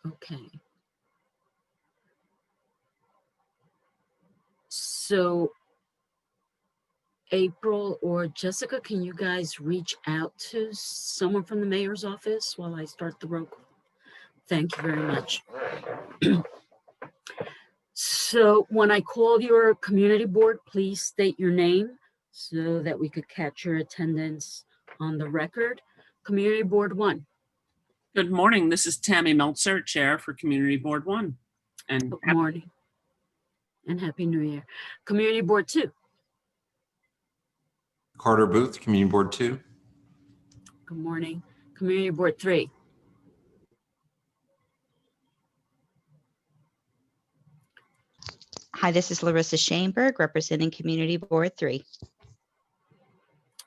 Okay. So April or Jessica, can you guys reach out to someone from the mayor's office while I start the roll call? Thank you very much. So when I call your community board, please state your name so that we could catch your attendance on the record. Community Board 1. Good morning. This is Tammy Meltzer, Chair for Community Board 1. And Good morning and Happy New Year. Community Board 2. Carter Booth, Community Board 2. Good morning. Community Board 3. Hi, this is Larissa Shainberg, representing Community Board 3.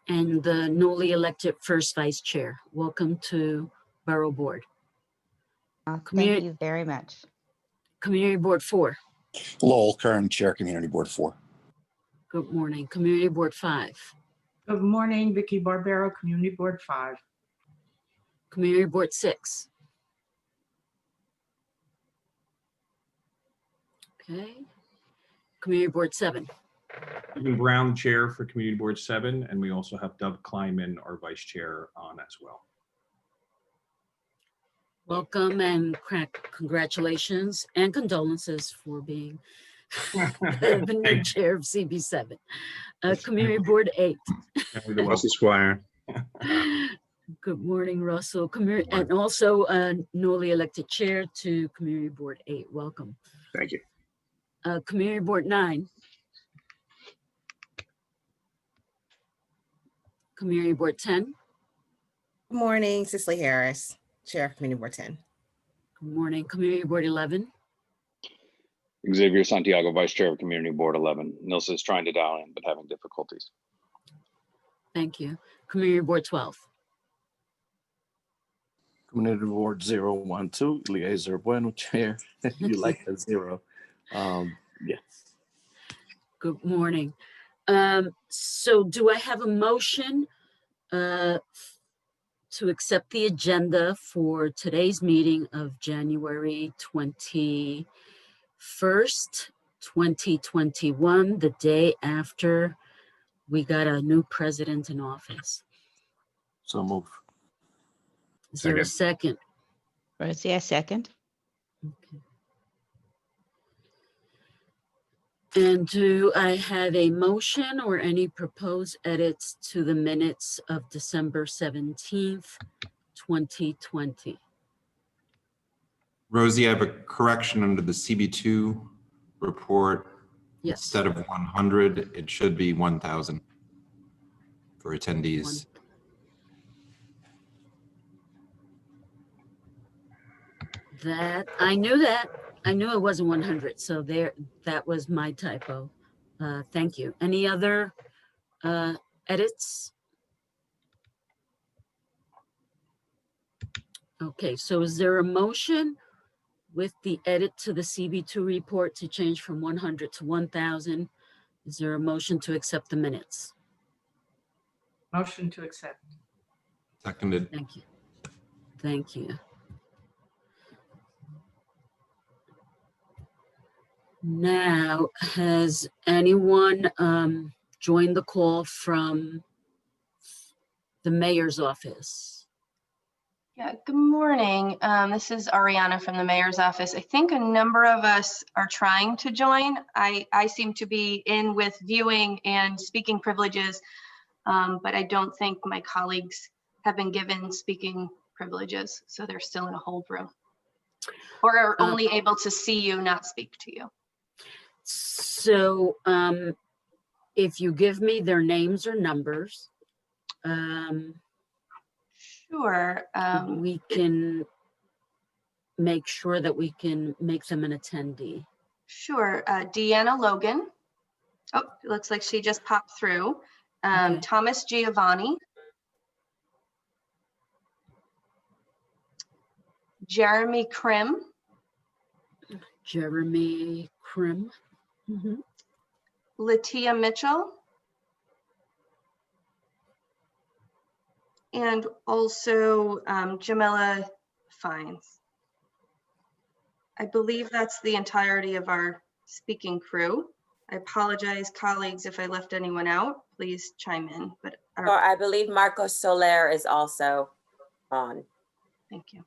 And the newly elected first vice chair. Welcome to Borough Board. Thank you very much. Community Board 4. Lowell, current chair, Community Board 4. Good morning. Community Board 5. Good morning, Vicky Barbero, Community Board 5. Community Board 6. Okay. Community Board 7. Stephen Brown, Chair for Community Board 7, and we also have Doug Kleinman, our Vice Chair, on as well. Welcome and congratulations and condolences for being the new chair of CB7. Community Board 8. Russell Squire. Good morning, Russell. And also newly elected chair to Community Board 8. Welcome. Thank you. Community Board 9. Community Board 10. Good morning, Cicely Harris, Chair of Community Board 10. Good morning. Community Board 11. Xavier Santiago, Vice Chair of Community Board 11. Nilsa is trying to dial in, but having difficulties. Thank you. Community Board 12. Community Board 012, Eliezer Bueno, Chair. You like the 0. Yes. Good morning. So do I have a motion to accept the agenda for today's meeting of January 21st, 2021, the day after we got a new president in office? So move. Is there a second? Rosie, I second. Okay. And do I have a motion or any proposed edits to the minutes of December 17th, 2020? Rosie, I have a correction under the CB2 report. Yes. Instead of 100, it should be 1,000 for attendees. That, I knew that. I knew it wasn't 100, so there, that was my typo. Thank you. Any other edits? Okay, so is there a motion with the edit to the CB2 report to change from 100 to 1,000? Is there a motion to accept the minutes? Motion to accept. Seconded. Thank you. Thank you. Now, has anyone joined the call from the mayor's office? Yeah, good morning. This is Ariana from the mayor's office. I think a number of us are trying to join. I seem to be in with viewing and speaking privileges, but I don't think my colleagues have been given speaking privileges, so they're still in a hold room. Or are only able to see you, not speak to you. So if you give me their names or numbers, sure. We can make sure that we can make them an attendee. Sure. Deanna Logan. Oh, it looks like she just popped through. Okay. Thomas Giovanni. Jeremy Krim. Jeremy Krim. Latia Mitchell. And also Jamila Fines. I believe that's the entirety of our speaking crew. I apologize, colleagues, if I left anyone out. Please chime in. But Or I believe Marco Soler is also on. thank you.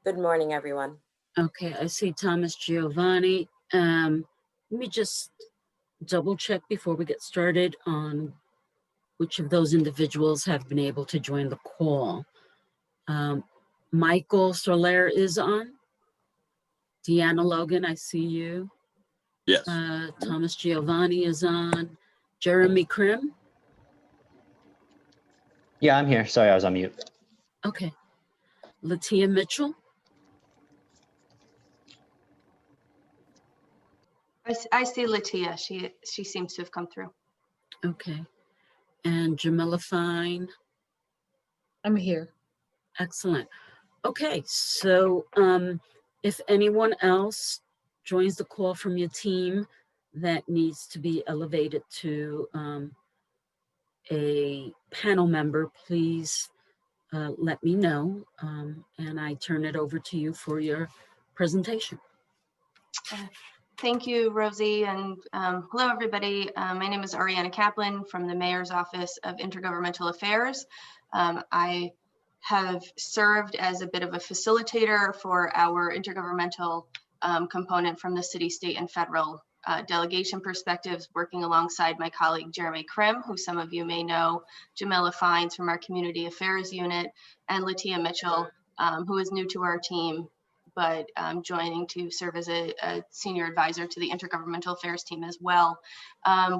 Good morning, everyone. Okay, I see Thomas Giovanni. Let me just double check before we get started on which of those individuals have been able to join the call. Michael Soler is on. Deanna Logan, I see you. Yes. Thomas Giovanni is on. Jeremy Krim. Yeah, I'm here. Sorry, I was on mute. Okay. Latia Mitchell. I see Latia. She seems to have come through. Okay. And Jamila Fine. I'm here. Excellent. Okay, so if anyone else joins the call from your team that needs to be elevated to a panel member, please let me know, and I turn it over to you for your presentation. Thank you, Rosie, and hello, everybody. My name is Ariana Kaplan from the Mayor's Office of Intergovernmental Affairs. I have served as a bit of a facilitator for our intergovernmental component from the city, state, and federal delegation perspectives, working alongside my colleague Jeremy Krim, who some of you may know, Jamila Fines from our Community Affairs Unit, and Latia Mitchell, who is new to our team, but joining to serve as a senior advisor to the Intergovernmental Affairs team as well.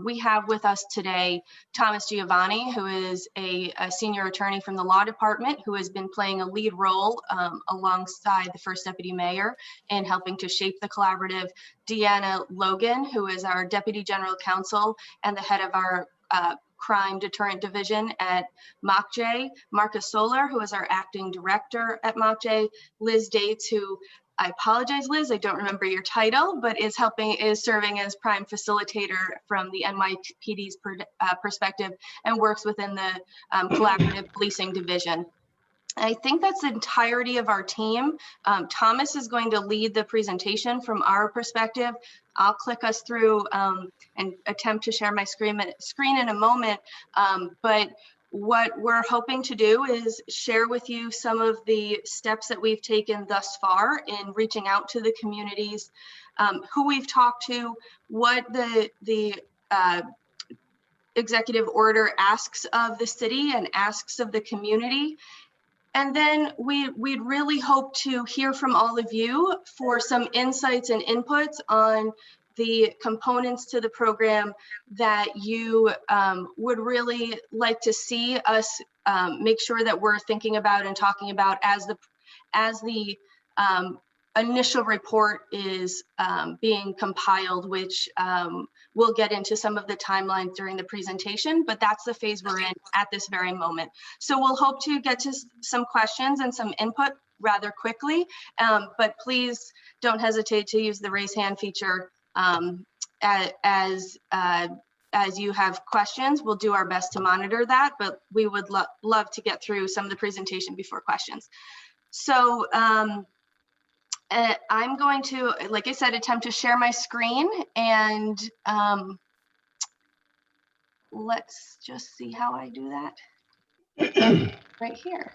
We have with us today Thomas Giovanni, who is a senior attorney from the law department, who has been playing a lead role alongside the first deputy mayor in helping to shape the collaborative. Deanna Logan, who is our deputy general counsel and the head of our crime deterrent division at MOCJ, Marcus Soler, who is our acting director at MOCJ, Liz Dates, who, I apologize, Liz, I don't remember your title, but is serving as prime facilitator from the NYPD's perspective and works within the collaborative policing division. I think that's the entirety of our team. Thomas is going to lead the presentation from our perspective. I'll click us through and attempt to share my screen in a moment. But what we're hoping to do is share with you some of the steps that we've taken thus far in reaching out to the communities, who we've talked to, what the executive order asks of the city and asks of the community. And then we'd really hope to hear from all of you for some insights and inputs on the components to the program that you would really like to see us make sure that we're thinking about and talking about as the initial report is being compiled, which we'll get into some of the timelines during the presentation, but that's the phase we're in at this very moment. So we'll hope to get to some questions and some input rather quickly, but please don't hesitate to use the raise hand feature as you have questions. We'll do our best to monitor that, but we would love to get through some of the presentation before questions. So I'm going to, like I said, attempt to share my screen, and let's just see how I do that. Right here.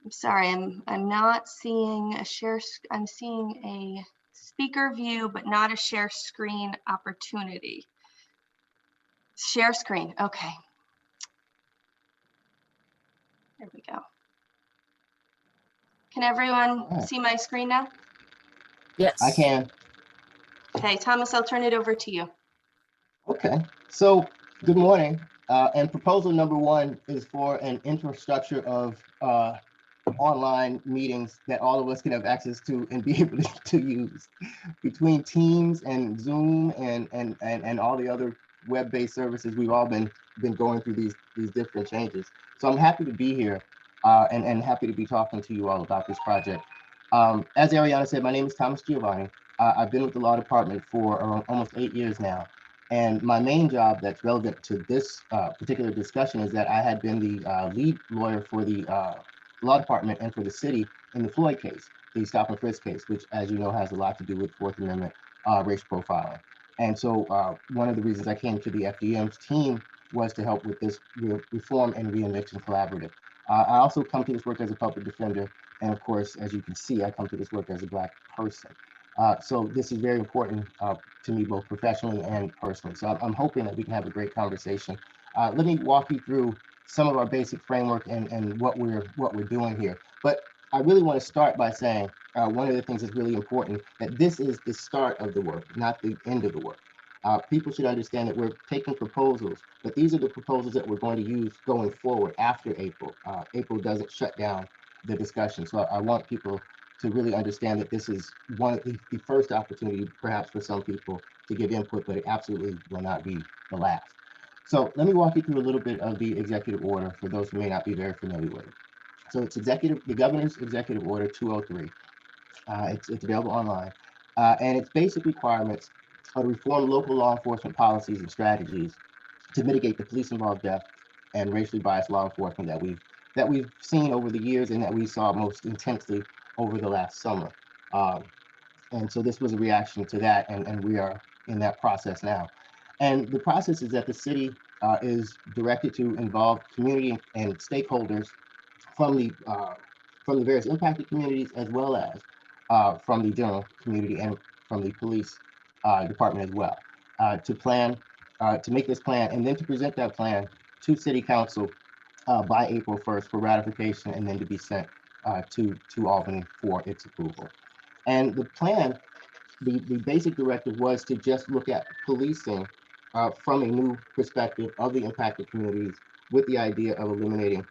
I'm sorry, I'm not seeing a share. I'm seeing a speaker view, but not a share screen opportunity. Share screen, okay. There we go. Can everyone see my screen now? Yes. I can. Okay, Thomas, I'll turn it over to you. Okay. So, good morning. And proposal number one is for an infrastructure of online meetings that all of us can have access to and be able to use. Between Teams and Zoom and all the other web-based services, we've all been going through these different changes. So I'm happy to be here and happy to be talking to you all about this project. As Ariana said, my name is Thomas Giovanni. I've been with the law department for almost 8 years now. And my main job that's relevant to this particular discussion is that I had been the lead lawyer for the Law Department and for the city in the Floyd case, the stop and frisk case, which, as you know, has a lot to do with Fourth Amendment race profiling. And so one of the reasons I came to the FDM's team was to help with this reform and reinvention collaborative. I also come to this work as a public defender. And of course, as you can see, I come to this work as a Black person. So this is very important to me, both professionally and personally. So I'm hoping that we can have a great conversation. Let me walk you through some of our basic framework and what we're doing here. But I really want to start by saying one of the things that's really important, that this is the start of the work, not the end of the work. People should understand that we're taking proposals, but these are the proposals that we're going to use going forward after April. April doesn't shut down the discussion. So I want people to really understand that this is one of the first opportunity, perhaps for some people, to give input, but it absolutely will not be the last. So let me walk you through a little bit of the executive order for those who may not be very familiar with it. So it's the Governor's Executive Order 203. It's available online, and its basic requirements are to reform local law enforcement policies and strategies to mitigate the police-involved death and racially biased law enforcement that we've seen over the years and that we saw most intensely over the last summer. And so this was a reaction to that, and we are in that process now. And the process is that the city is directed to involve community and stakeholders from the various impacted communities, as well as from the general community and from the police department as well, to make this plan and then to present that plan to City Council by April 1st for ratification, and then to be sent to Albany for its approval. And the plan, the basic directive was to just look at policing from a new perspective of the impacted communities, with the idea of eliminating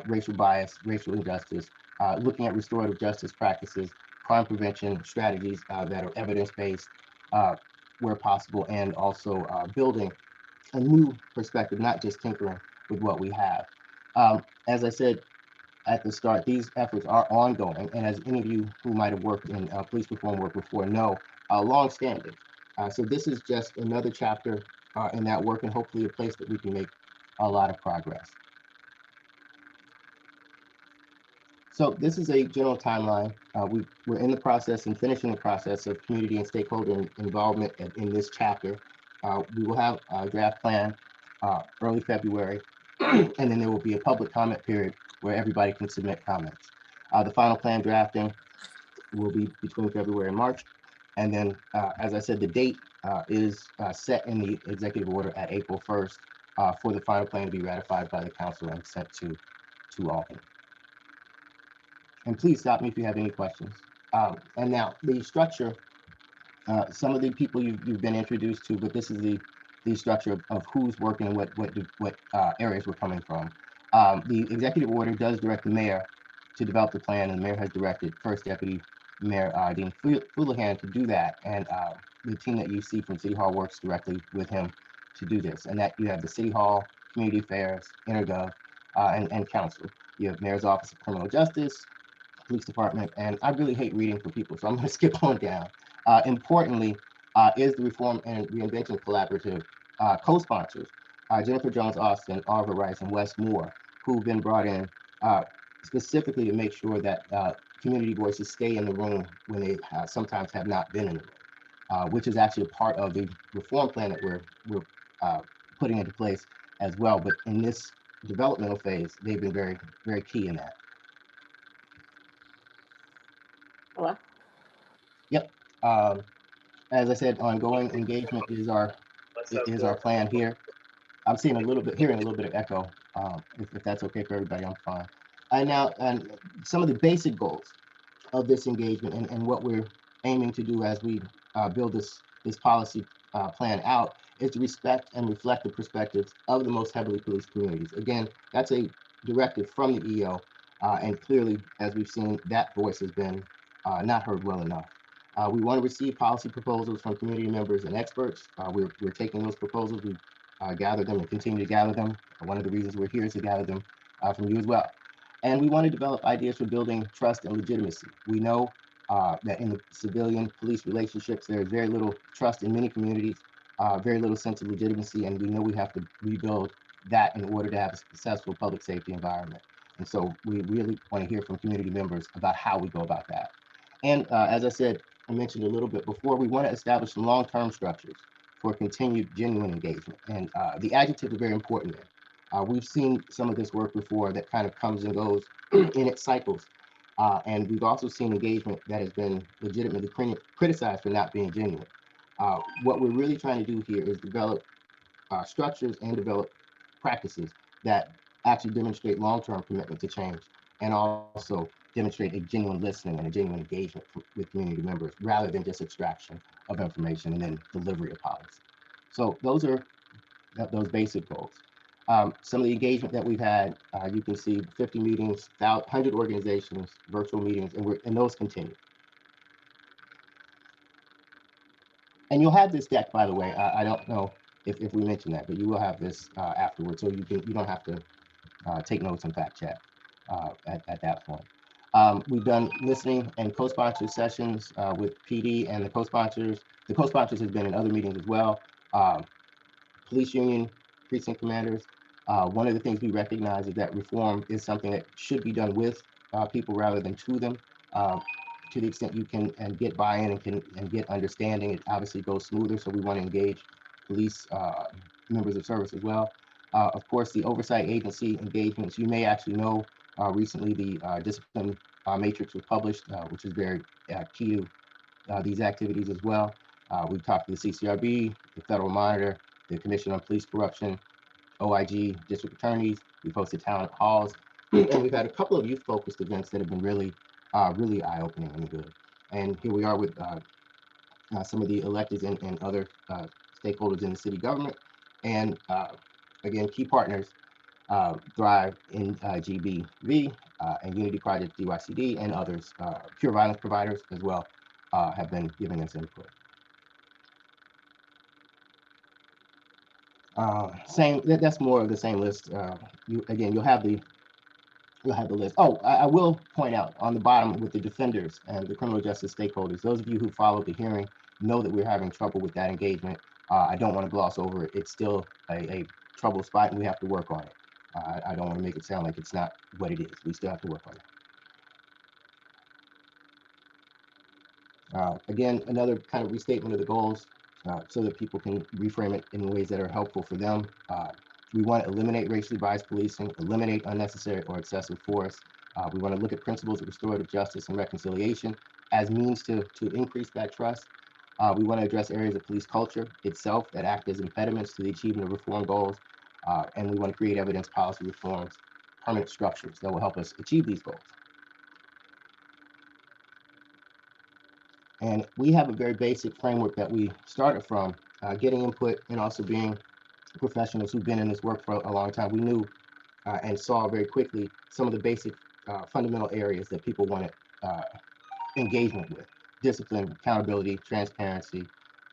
racial bias, racial injustice, looking at restorative justice practices, crime prevention strategies that are evidence-based where possible, and also building a new perspective, not just tinkering with what we have. As I said at the start, these efforts are ongoing, and as any of you who might have worked in police reform work before know, long-standing. So this is just another chapter in that work, and hopefully a place that we can make a lot of progress. So this is a general timeline. We're in the process and finishing the process of community and stakeholder involvement in this chapter. We will have a draft plan early February, and then there will be a public comment period where everybody can submit comments. The final plan drafting will be between February and March. And then, as I said, the date is set in the executive order at April 1st for the final plan to be ratified by the council and sent to Albany. And please stop me if you have any questions. And now the structure, some of the people you've been introduced to, but this is the structure of who's working and what areas we're coming from. The executive order does direct the mayor to develop the plan, and the mayor has directed First Deputy Mayor Dean Houlihan to do that. And the team that you see from City Hall works directly with him to do this. And that you have the City Hall, Community Affairs, Intergov, and Council. You have Mayor's Office of Criminal Justice, Police Department, and I really hate reading for people, so I'm going to skip on down. Importantly, is the Reform and Reinvention Collaborative co-sponsors, Jennifer Jones Austin, Arva Rice, and Wes Moore, who've been brought in specifically to make sure that community voices stay in the room when they sometimes have not been in the room, which is actually a part of the reform plan that we're putting into place as well. But in this developmental phase, they've been very, very key in that. Hello? Yep. As I said, ongoing engagement is our plan here. I'm seeing hearing a little bit of echo. If that's okay for everybody, I'm fine. And some of the basic goals of this engagement and what we're aiming to do as we build this policy plan out is to respect and reflect the perspectives of the most heavily policed communities. Again, that's a directive from the EO, and clearly, as we've seen, that voice has been not heard well enough. We want to receive policy proposals from community members and experts. We're taking those proposals. We gather them and continue to gather them. One of the reasons we're here is to gather them from you as well. And we want to develop ideas for building trust and legitimacy. We know that in the civilian-police relationships, there is very little trust in many communities, very little sense of legitimacy, and we know we have to rebuild that in order to have a successful public safety environment. And so we really want to hear from community members about how we go about that. And as I said, I mentioned a little bit before, we want to establish some long-term structures for continued genuine engagement. And the adjectives are very important there. We've seen some of this work before that kind of comes and goes in its cycles. And we've also seen engagement that has been legitimately criticized for not being genuine. What we're really trying to do here is develop structures and develop practices that actually demonstrate long-term commitment to change and also demonstrate a genuine listening and a genuine engagement with community members rather than just extraction of information and then delivery of policy. So those are those basic goals. Some of the engagement that we've had, you can see 50 meetings, 100 organizations, virtual meetings, and those continue. And you'll have this deck, by the way. I don't know if we mentioned that, but you will have this afterwards, so you don't have to take notes and fact check at that point. We've done listening and co-sponsor sessions with PD and the co-sponsors. The co-sponsors have been in other meetings as well. Police union, precinct commanders. One of the things we recognize is that reform is something that should be done with people rather than to them. To the extent you can and get buy-in and get understanding, it obviously goes smoother. So we want to engage police members of service as well. Of course, the oversight agency engagements. You may actually know recently the discipline matrix was published, which is very key to these activities as well. We've talked to the CCRB, the Federal Monitor, the Commission on Police Corruption, OIG, district attorneys. We've hosted town halls, and we've had a couple of youth-focused events that have been really eye-opening and good. And here we are with some of the electeds and other stakeholders in the city government, and again, key partners, Thrive in GBV and Unity Project DYCD and others, pure violence providers as well, have been giving us input. That's more of the same list. You'll have the list. Oh, I will point out on the bottom with the defenders and the criminal justice stakeholders, those of you who followed the hearing know that we're having trouble with that engagement. I don't want to gloss over it. It's still a trouble spot and we have to work on it. I don't want to make it sound like it's not what it is. We still have to work on it. Again, another kind of restatement of the goals so that people can reframe it in ways that are helpful for them. We want to eliminate racially biased policing, eliminate unnecessary or excessive force. We want to look at principles of restorative justice and reconciliation as means to increase that trust. We want to address areas of police culture itself that act as impediments to the achievement of reform goals. And we want to create evidence policy reforms, permanent structures that will help us achieve these goals. And we have a very basic framework that we started from, getting input and also being professionals who've been in this work for a long time. We knew and saw very quickly some of the basic fundamental areas that people wanted engagement with: discipline, accountability, transparency,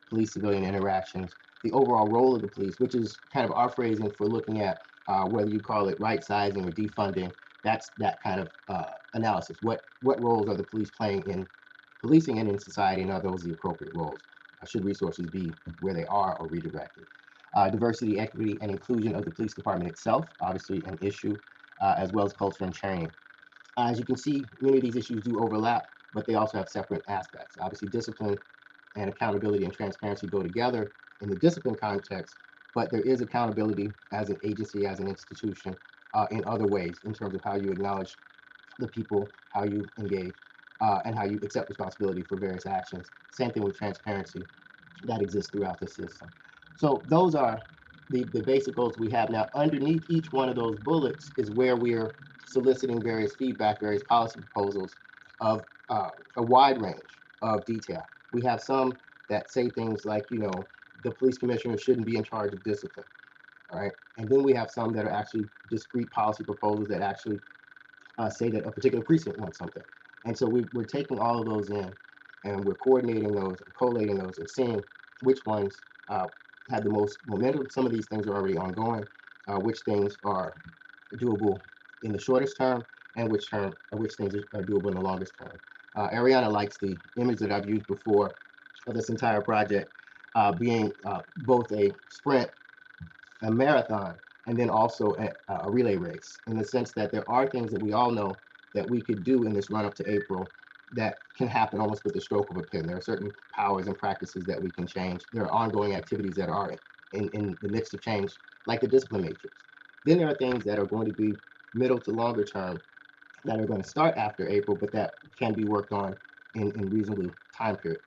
police-civilian interactions, the overall role of the police, which is kind of our phrasing for looking at whether you call it right sizing or defunding. That's that kind of analysis. What roles are the police playing in policing and in society, and are those the appropriate roles? Should resources be where they are or redirected? Diversity, equity, and inclusion of the police department itself, obviously an issue, as well as culture and training. As you can see, many of these issues do overlap, but they also have separate aspects. Obviously, discipline and accountability and transparency go together in the discipline context, but there is accountability as an agency, as an institution, in other ways, in terms of how you acknowledge the people, how you engage, and how you accept responsibility for various actions. Same thing with transparency that exists throughout the system. So those are the basic goals we have. Now, underneath each one of those bullets is where we're soliciting various feedback, various policy proposals of a wide range of detail. We have some that say things like, the police commissioner shouldn't be in charge of discipline, all right? And then we have some that are actually discrete policy proposals that actually say that a particular precinct wants something. And so we're taking all of those in and we're coordinating those, collating those, and seeing which ones have the most momentum. Some of these things are already ongoing, which things are doable in the shortest term, and which things are doable in the longest term. Ariana likes the image that I've used before of this entire project being both a sprint, a marathon, and then also a relay race, in the sense that there are things that we all know that we could do in this run up to April that can happen almost with the stroke of a pen. There are certain powers and practices that we can change. There are ongoing activities that are in the midst of change, like the discipline matrix. Then there are things that are going to be middle to longer term that are going to start after April, but that can be worked on in reasonable time periods.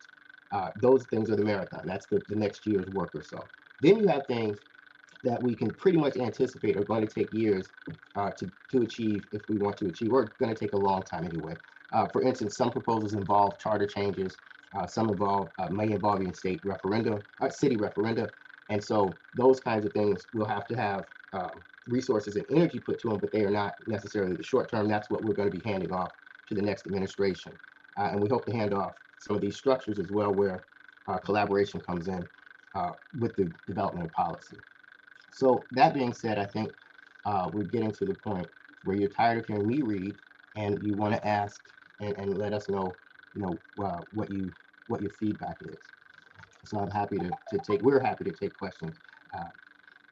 Those things are the marathon. That's the next year's work or so. Then you have things that we can pretty much anticipate are going to take years to achieve if we want to achieve, or it's going to take a long time anyway. For instance, some proposals involve charter changes. Some may involve even state referendum, city referenda. And so those kinds of things will have to have resources and energy put to them, but they are not necessarily the short term. That's what we're going to be handing off to the next administration. And we hope to hand off some of these structures as well, where collaboration comes in with the development of policy. So that being said, I think we're getting to the point where you're tired of hearing me read, and you want to ask and let us know, what your feedback is. So I'm happy to take. We're happy to take questions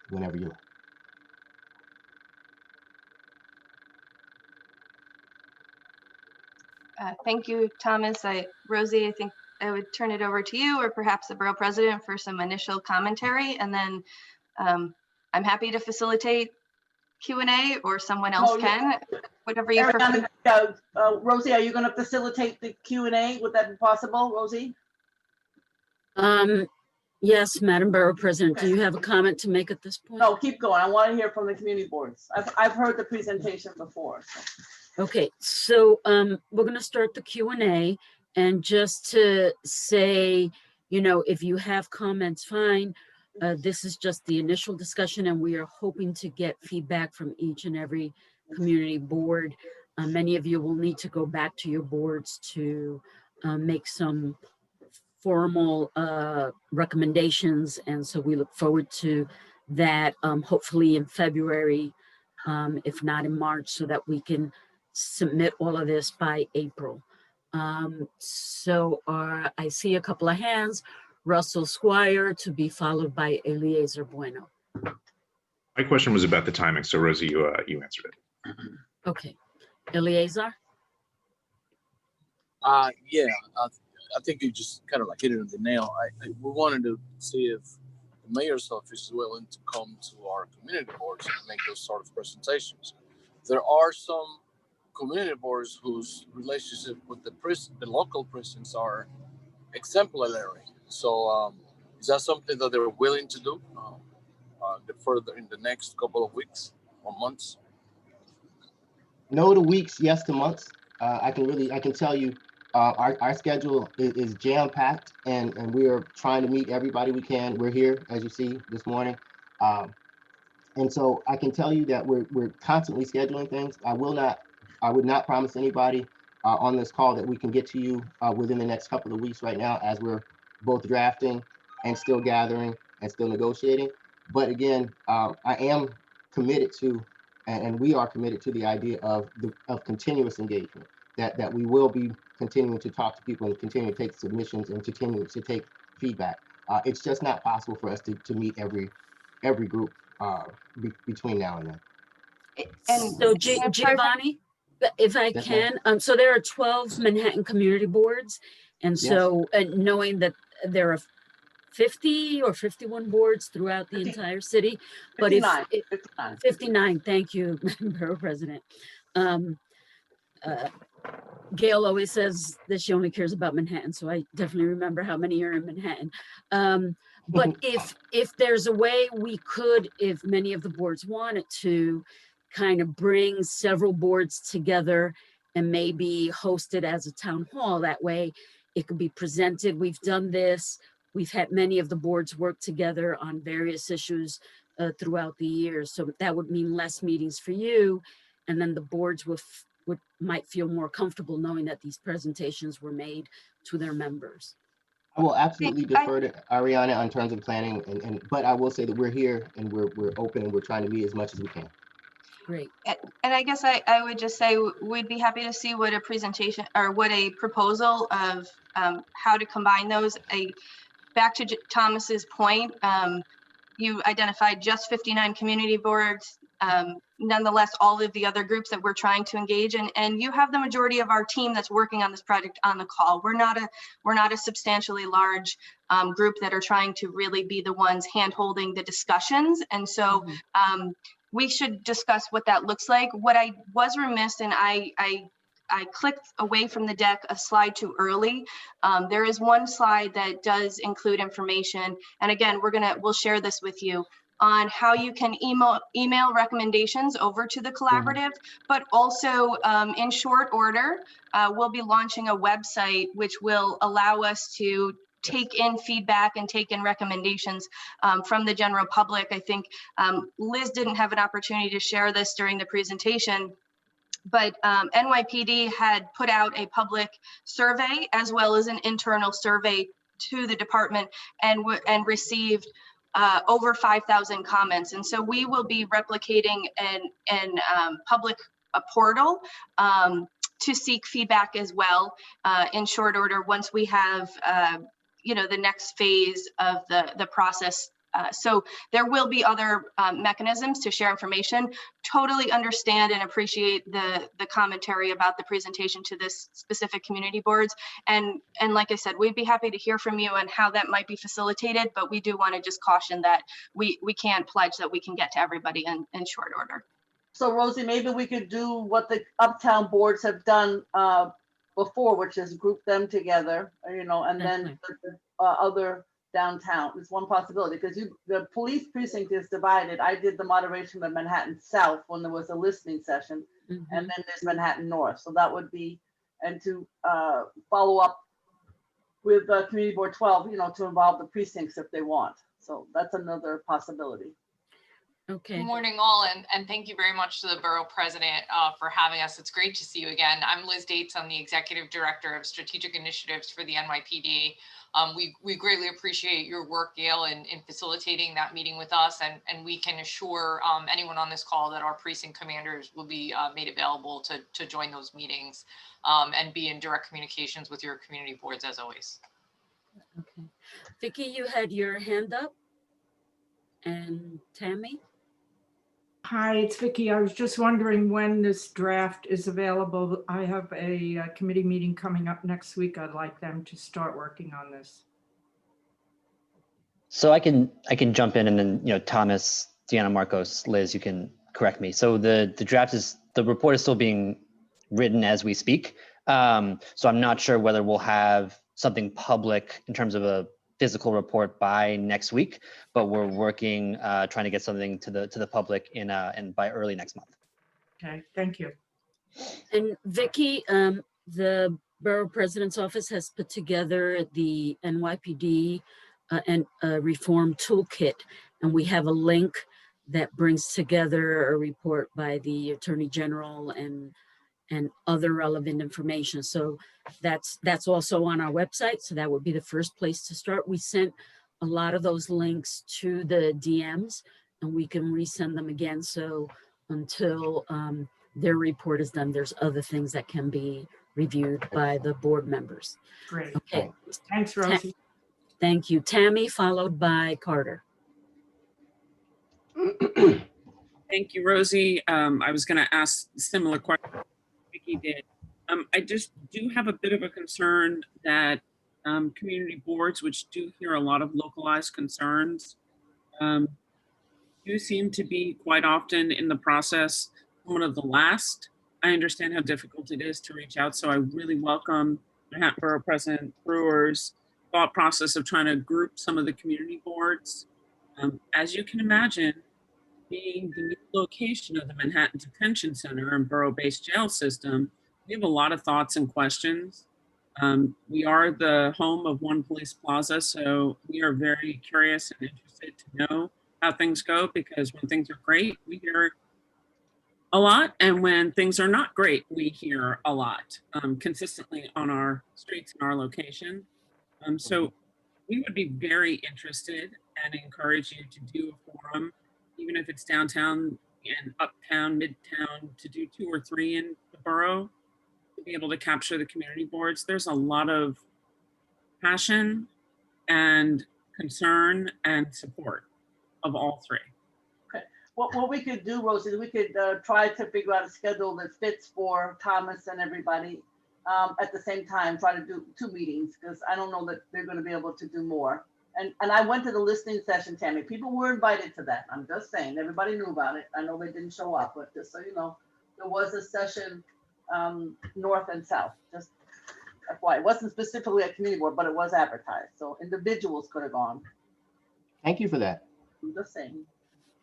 whenever you like. Thank you, Thomas. Rosie, I think I would turn it over to you, or perhaps the borough president, for some initial commentary, and then I'm happy to facilitate Q&A, or someone else can, whatever you prefer. Rosie, are you going to facilitate the Q&A? Would that be possible, Rosie? Yes, Madam Borough President, do you have a comment to make at this point? No, keep going. I want to hear from the community boards. I've heard the presentation before. So. Okay, so we're going to start the Q&A, and just to say, if you have comments, fine. This is just the initial discussion, and we are hoping to get feedback from each and every community board. Many of you will need to go back to your boards to make some formal recommendations, and so we look forward to that, hopefully in February, if not in March, so that we can submit all of this by April. So I see a couple of hands. Russell Squire, to be followed by Eliezer Bueno. My question was about the timing, so Rosie, you answered it. Okay, Eliezer. Yeah, I think you just kind of like hit it on the nail. We wanted to see if the mayor's office is willing to come to our community boards and make those sort of presentations. There are some community boards whose relationship with the local precincts are exemplary. So is that something that they're willing to do further in the next couple of weeks or months? No to weeks, yes to months. I can tell you our schedule is jam-packed, and we are trying to meet everybody we can. We're here, as you see, this morning. And so I can tell you that we're constantly scheduling things. I would not promise anybody on this call that we can get to you within the next couple of weeks right now, as we're both drafting and still gathering and still negotiating. But again, I am committed to, and we are committed to the idea of continuous engagement, that we will be continuing to talk to people and continue to take submissions and continue to take feedback. It's just not possible for us to meet every group between now and then. And so Giovanni, if I can, so there are 12 Manhattan community boards, and so knowing that there are 50 or 51 boards throughout the entire city, but 59, if 59, thank you, Borough President. Gail always says that she only cares about Manhattan, so I definitely remember how many are in Manhattan. But if there's a way we could, if many of the boards wanted to, kind of bring several boards together and maybe host it as a town hall, that way it could be presented. We've done this. We've had many of the boards work together on various issues throughout the years. So that would mean less meetings for you. And then the boards might feel more comfortable knowing that these presentations were made to their members. I will absolutely defer to Ariana in terms of planning, but I will say that we're here and we're open and we're trying to meet as much as we can. Great. And I guess I would just say we'd be happy to see what a presentation or what a proposal of how to combine those. Back to Thomas's point, you identified just 59 community boards. Nonetheless, all of the other groups that we're trying to engage in, and you have the majority of our team that's working on this project on the call. We're not a substantially large group that are trying to really be the ones hand-holding the discussions. And so we should discuss what that looks like. What I was remiss, and I clicked away from the deck a slide too early. There is one slide that does include information. And again, we'll share this with you on how you can email recommendations over to the collaborative, but also in short order, we'll be launching a website which will allow us to take in feedback and take in recommendations from the general public. I think Liz didn't have an opportunity to share this during the presentation, but NYPD had put out a public survey as well as an internal survey to the department and received over 5,000 comments. And so we will be replicating an public portal to seek feedback as well in short order once we have the next phase of the process. So there will be other mechanisms to share information. Totally understand and appreciate the commentary about the presentation to this specific community boards. And like I said, we'd be happy to hear from you and how that might be facilitated, but we do want to just caution that we can't pledge that we can get to everybody in short order. So Rosie, maybe we could do what the uptown boards have done before, which is group them together, and then the other downtown is one possibility, because the police precinct is divided. I did the moderation of Manhattan South when there was a listening session, and then there's Manhattan North. So that would be, and to follow up with Community Board 12, to involve the precincts if they want. So that's another possibility. Okay. Good morning, all, and thank you very much to the Borough President for having us. It's great to see you again. I'm Liz Dates. I'm the Executive Director of Strategic Initiatives for the NYPD. We greatly appreciate your work, Gail, in facilitating that meeting with us, and we can assure anyone on this call that our precinct commanders will be made available to join those meetings and be in direct communications with your community boards as always. Okay. Vicki, you had your hand up, and Tammy? Hi, it's Vicki. I was just wondering when this draft is available. I have a committee meeting coming up next week. I'd like them to start working on this. So I can jump in, and then Thomas, Deanna, Marcos, Liz, you can correct me. So the report is still being written as we speak. So I'm not sure whether we'll have something public in terms of a physical report by next week, but we're working, trying to get something to the public and by early next month. Okay, thank you. And Vicki, the Borough President's Office has put together the NYPD and reform toolkit, and we have a link that brings together a report by the Attorney General and other relevant information. So that's also on our website. So that would be the first place to start. We sent a lot of those links to the DMs, and we can resend them again. So until their report is done, there's other things that can be reviewed by the board members. Great. Okay. Thanks, Rosie. Thank you. Tammy, followed by Carter. Thank you, Rosie. I was going to ask a similar question Vicki did. I just do have a bit of a concern that community boards, which do hear a lot of localized concerns, do seem to be quite often in the process one of the last. I understand how difficult it is to reach out, so I really welcome Manhattan Borough President Brewer's thought process of trying to group some of the community boards. As you can imagine, being the new location of the Manhattan Detention Center and borough-based jail system, we have a lot of thoughts and questions. We are the home of One Police Plaza, so we are very curious and interested to know how things go, because when things are great, we hear a lot, and when things are not great, we hear a lot consistently on our streets and our location. So we would be very interested and encourage you to do a forum, even if it's downtown and uptown, midtown, to do 2 or 3 in the borough, to be able to capture the community boards. There's a lot of passion and concern and support. of all three. Okay. What we could do, Rosie, is we could try to figure out a schedule that fits for Thomas and everybody. At the same time, try to do 2 meetings, because I don't know that they're going to be able to do more. And I went to the listening session, Tammy. People were invited to that. I'm just saying, everybody knew about it. I know they didn't show up, but just so you know, there was a session north and south. Just FYI, it wasn't specifically a community board, but it was advertised. So individuals could have gone. Thank you for that. I'm just saying.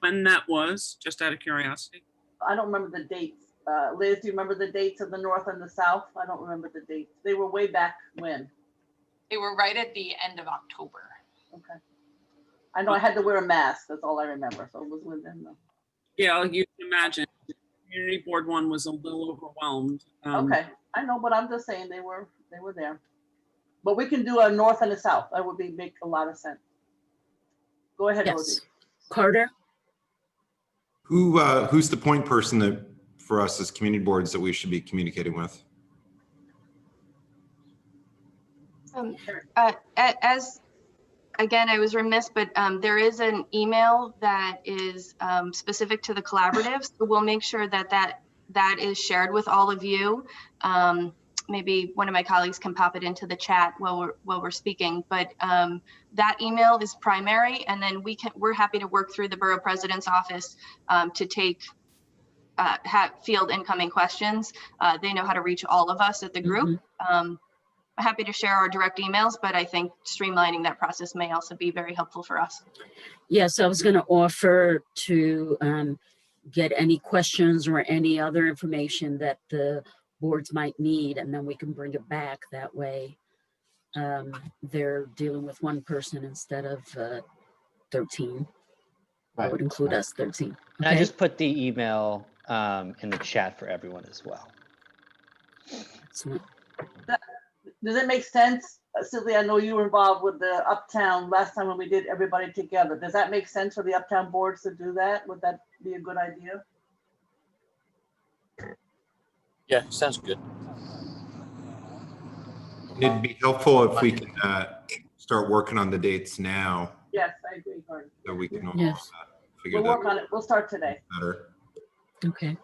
When that was, just out of curiosity. I don't remember the dates. Liz, do you remember the dates of the north and the south? I don't remember the dates. They were way back when. They were right at the end of October. Okay. I know I had to wear a mask. That's all I remember. So it was within the. Yeah, you can imagine. The community board one was a little overwhelmed. Okay, I know, but I'm just saying they were there. But we can do a north and a south. That would make a lot of sense. Go ahead, Yes. Rosie. Carter? Who's the point person that for us as community boards that we should be communicating with? As again, I was remiss, but there is an email that is specific to the collaborative. So we'll make sure that is shared with all of you. Maybe one of my colleagues can pop it into the chat while we're speaking, but that email is primary, and then we're happy to work through the borough president's office to take field incoming questions. They know how to reach all of us at the group. Happy to share our direct emails, but I think streamlining that process may also be very helpful for us. Yes, I was going to offer to get any questions or any other information that the boards might need, and then we can bring it back. That way they're dealing with one person instead of 13. That Right. would include us, 13. And I just put the email in the chat for everyone as well. Excellent. Does it make sense? Sylvia, I know you were involved with the Uptown last time when we did everybody together. Does that make sense for the Uptown boards to do that? Would that be a good idea? Yeah, sounds good. It'd be helpful if we can start working on the dates now, Yes, I agree, Carter. so we can Yes. figure We'll that work on it. We'll start today. better. Okay.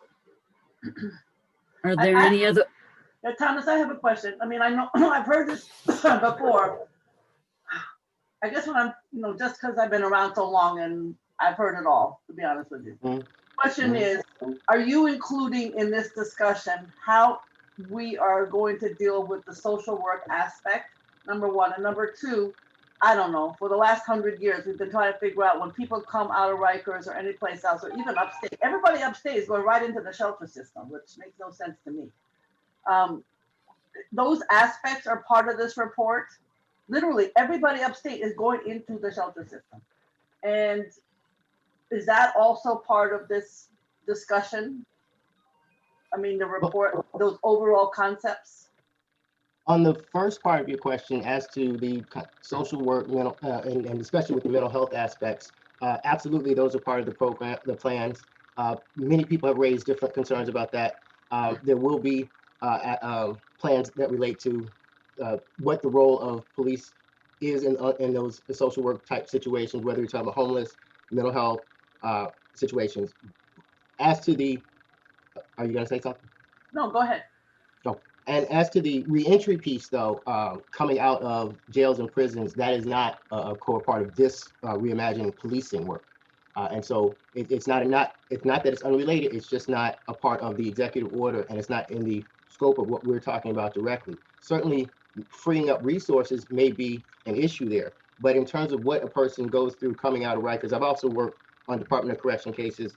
Are there any other? Thomas, I have a question. I mean, I know I've heard this before. I guess when I'm, just because I've been around so long and I've heard it all, to be honest with you. Question is, are you including in this discussion how we are going to deal with the social work aspect? Number one. And number two, I don't know, for the last 100 years, we've been trying to figure out when people come out of Rikers or any place else, or even upstate, everybody upstate is going right into the shelter system, which makes no sense to me. Those aspects are part of this report. Literally, everybody upstate is going into the shelter system. And is that also part of this discussion? I mean, the report, those overall concepts? On the first part of your question, as to the social work, mental, and especially with the mental health aspects, absolutely, those are part of the program, the plans. Many people have raised different concerns about that. There will be plans that relate to what the role of police is in those social work type situations, whether you're talking about homeless, mental health situations. As to the, are you going to say something? No, go ahead. Oh, and as to the reentry piece, though, coming out of jails and prisons, that is not a core part of this reimagining policing work. And so it's not that it's unrelated. It's just not a part of the executive order, and it's not in the scope of what we're talking about directly. Certainly, freeing up resources may be an issue there, but in terms of what a person goes through coming out of Rikers, I've also worked on Department of Correction cases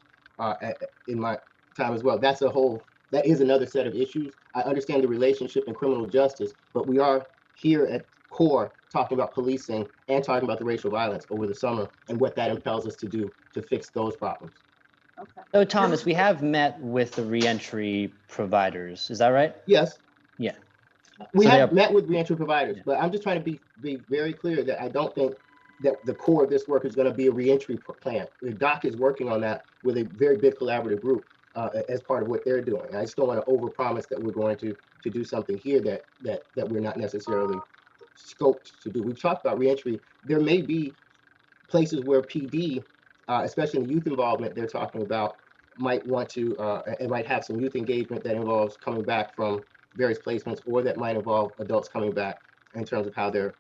in my time as well. That is another set of issues. I understand the relationship in criminal justice, but we are here at core talking about policing and talking about the racial violence over the summer and what that impels us to do to fix those problems. Okay. So Thomas, we have met with the reentry providers. Is that right? Yes. Yeah. We So have met with reentry providers, but I'm just trying to be very clear that I don't think that the core of this work is going to be a reentry plan. The doc is working on that with a very big collaborative group as part of what they're doing. I just don't want to overpromise that we're going to do something here that we're not necessarily scoped to do. We've talked about reentry. There may be places where PD especially in the youth involvement they're talking about, might want to, it might have some youth engagement that involves coming back from various placements, or that might involve adults coming back in terms of how they're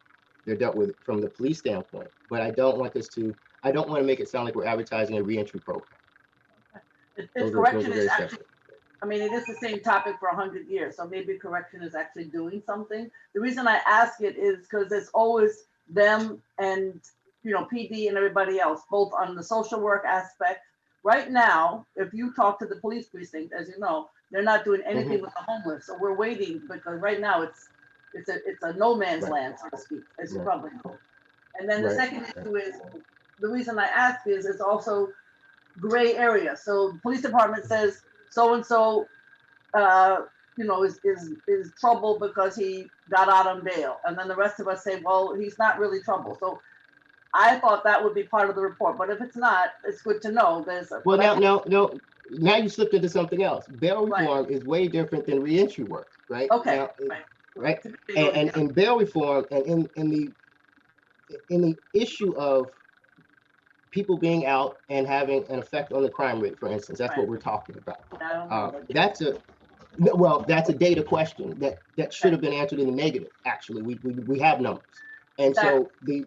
dealt with from the police standpoint. But I don't want to make it sound like we're advertising a reentry program. If correction is actually, I mean, it is the same topic for 100 years, so maybe correction is actually doing something. The reason I ask it is because it's always them and, you know, PD and everybody else, both on the social work aspect. Right now, if you talk to the police precinct, as you know, they're not doing anything with the homeless. So we're waiting, because right now it's a no man's land, so to speak, as you probably know. And then the second issue is, the reason I ask is it's also gray area. So the police department says so-and-so, you know, is trouble because he got out on bail. And then the rest of us say, well, he's not really trouble. So I thought that would be part of the report, but if it's not, it's good to know. Well, now you slipped into something else. Bail reform is way different than reentry work, right? Okay. Now, right. And in bail reform, and in the issue of people being out and having an effect on the crime rate, for instance, that's what we're talking about. That's a data question that should have been answered in the negative. Actually, we have numbers, and so the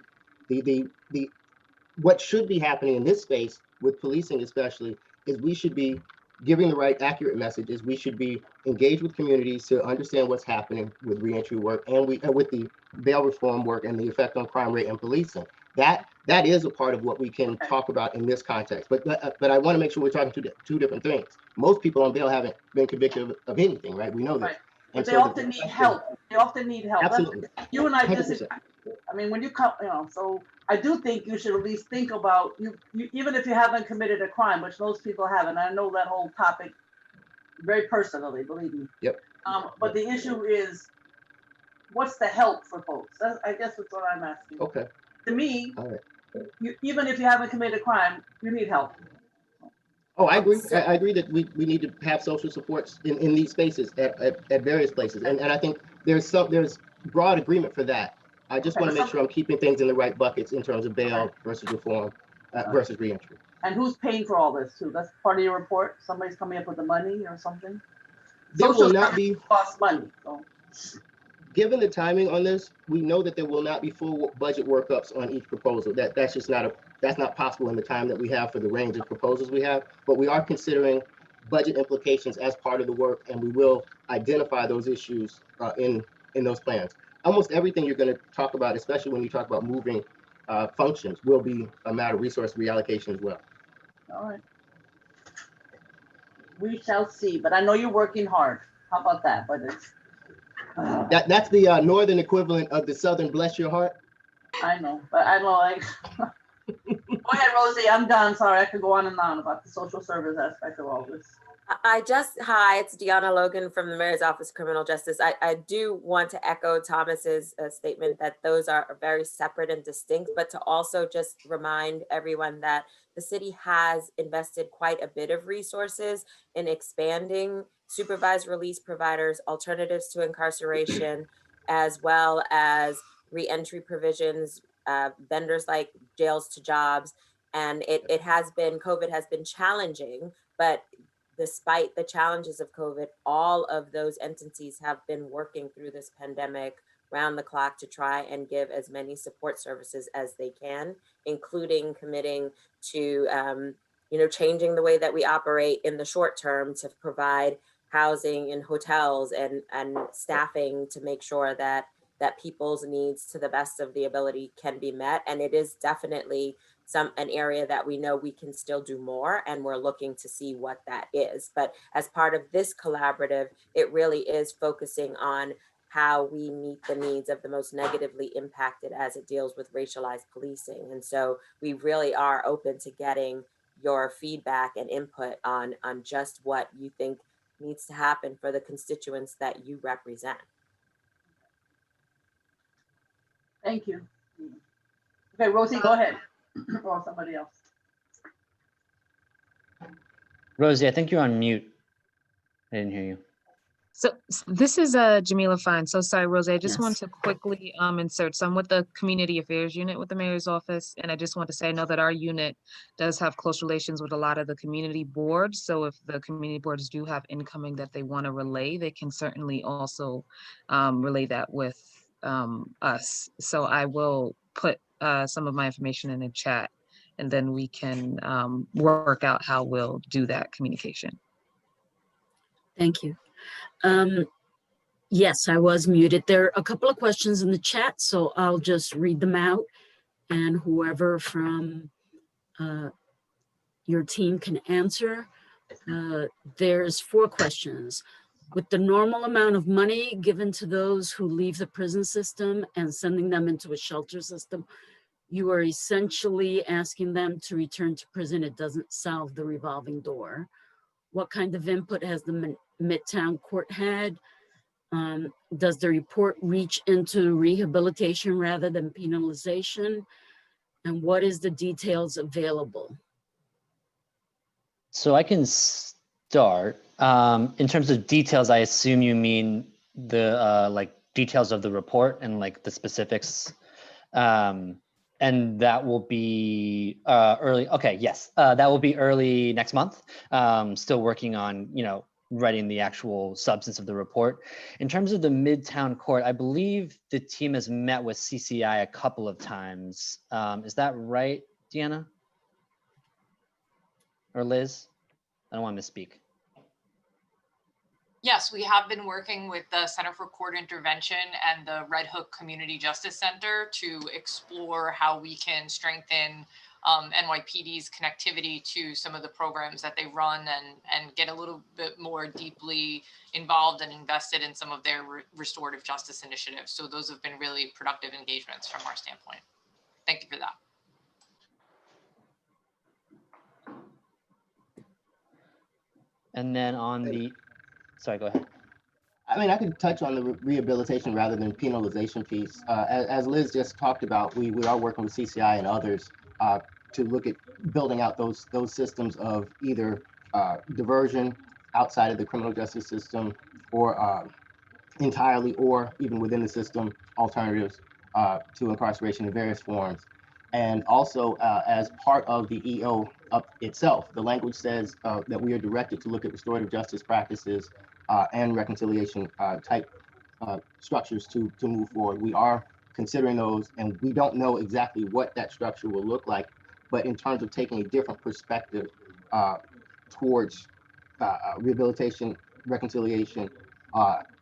what should be happening in this space with policing, especially, is we should be giving the right accurate messages. We should be engaged with communities to understand what's happening with reentry work and with the bail reform work and the effect on crime rate and policing. That is a part of what we can talk about in this context. But I want to make sure we're talking two different things. Most people on bail haven't been convicted of anything, right? We know this. But they often need help. They often need help. Absolutely. You and I 100%. disagree. I mean, when you come, you know, so I do think you should at least think about you even if you haven't committed a crime, which most people haven't. I know that whole topic very personally, believe me. Yep. But the issue is, what's the help for folks? I guess that's what I'm asking. Okay. To me, all right. Even if you haven't committed a crime, you need help. Oh, I agree. I agree that we need to have social supports in these spaces at various places. And I think there's broad agreement for that. I just want to make sure I'm keeping things in the right buckets in terms of bail versus reform versus reentry. And who's paying for all this too? That's part of your report? Somebody's coming up with the money or something? There will not be cost money. So. Given the timing on this, we know that there will not be full budget workups on each proposal. That's just not possible in the time that we have for the range of proposals we have. But we are considering budget implications as part of the work, and we will identify those issues in those plans. Almost everything you're going to talk about, especially when you talk about moving functions, will be a matter of resource reallocation as well. All right. We shall see, but I know you're working hard. How about that? But it's that's the northern equivalent of the southern bless your heart. I know, but I know, like, go ahead, Rosie, I'm done. Sorry, I could go on and on about the social service aspect of all this. Hi, it's Deanna Logan from the Mayor's Office of Criminal Justice. I do want to echo Thomas's statement that those are very separate and distinct, but to also just remind everyone that the city has invested quite a bit of resources in expanding supervised release providers, alternatives to incarceration, as well as reentry provisions, vendors like Jails to Jobs. And COVID has been challenging, but despite the challenges of COVID, all of those entities have been working through this pandemic round the clock to try and give as many support services as they can, including committing to, changing the way that we operate in the short term to provide housing in hotels and staffing to make sure that people's needs to the best of the ability can be met. And it is definitely an area that we know we can still do more, and we're looking to see what that is. But as part of this collaborative, it really is focusing on how we meet the needs of the most negatively impacted as it deals with racialized policing. And so we really are open to getting your feedback and input on just what you think needs to happen for the constituents that you represent. Thank you. Okay, Rosie, go ahead. Or somebody else. Rosie, I think you're on mute. I didn't hear you. So this is Jamila Fine. So sorry, Rosie, I just want Yes. to quickly insert some with the Community Affairs Unit with the Mayor's Office. And I just want to say, I know that our unit does have close relations with a lot of the community boards. So if the community boards do have incoming that they want to relay, they can certainly also relay that with us. So I will put some of my information in the chat, and then we can work out how we'll do that communication. Thank you. Yes, I was muted. There are a couple of questions in the chat, so I'll just read them out, and whoever from your team can answer. There's 4 questions. With the normal amount of money given to those who leave the prison system and sending them into a shelter system, you are essentially asking them to return to prison. It doesn't solve the revolving door. What kind of input has the Midtown Court had? Does the report reach into rehabilitation rather than penalization? And what is the details available? So I can start. In terms of details, I assume you mean the like details of the report and like the specifics. And that will be early. Okay, yes, that will be early next month. Still working on, writing the actual substance of the report. In terms of the Midtown Court, I believe the team has met with CCI a couple of times. Is that right, Deanna? Or Liz? I don't want to misspeak. Yes, we have been working with the Center for Court Intervention and the Red Hook Community Justice Center to explore how we can strengthen NYPD's connectivity to some of the programs that they run and get a little bit more deeply involved and invested in some of their restorative justice initiatives. So those have been really productive engagements from our standpoint. Thank you for that. And then on the, sorry, go ahead. I mean, I could touch on the rehabilitation rather than penalization piece. As Liz just talked about, we are working with CCI and others to look at building out those systems of either diversion outside of the criminal justice system, or entirely, or even within the system, alternatives to incarceration in various forms. And also, as part of the EO itself, the language says that we are directed to look at restorative justice practices and reconciliation type structures to move forward. We are considering those, and we don't know exactly what that structure will look like, but in terms of taking a different perspective towards rehabilitation, reconciliation,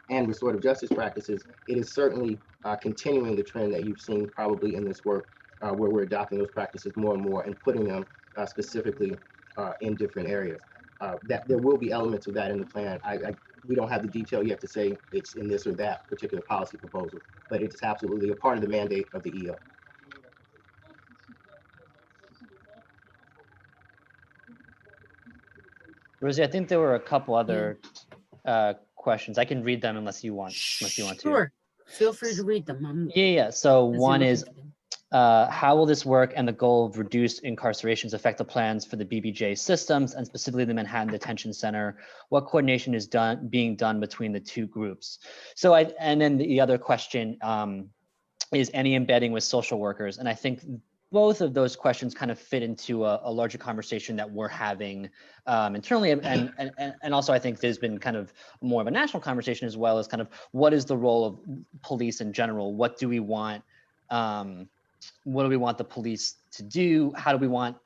and restorative justice practices, it is certainly continuing the trend that you've seen probably in this work, where we're adopting those practices more and more and putting them specifically in different areas. That there will be elements of that in the plan. We don't have the detail yet to say it's in this or that particular policy proposal, but it's absolutely a part of the mandate of the EO. Rosie, I think there were a couple other questions. I can read them unless you want to. Sure, feel free to read them. Yeah. So one is, how will this work and the goal of reduced incarcerations affect the plans for the BBJ systems and specifically the Manhattan Detention Center? What coordination is being done between the two groups? So and then the other question is any embedding with social workers? And I think both of those questions kind of fit into a larger conversation that we're having internally. And also I think there's been kind of more of a national conversation as well as kind of what is the role of police in general? What do we want the police to do? How do we want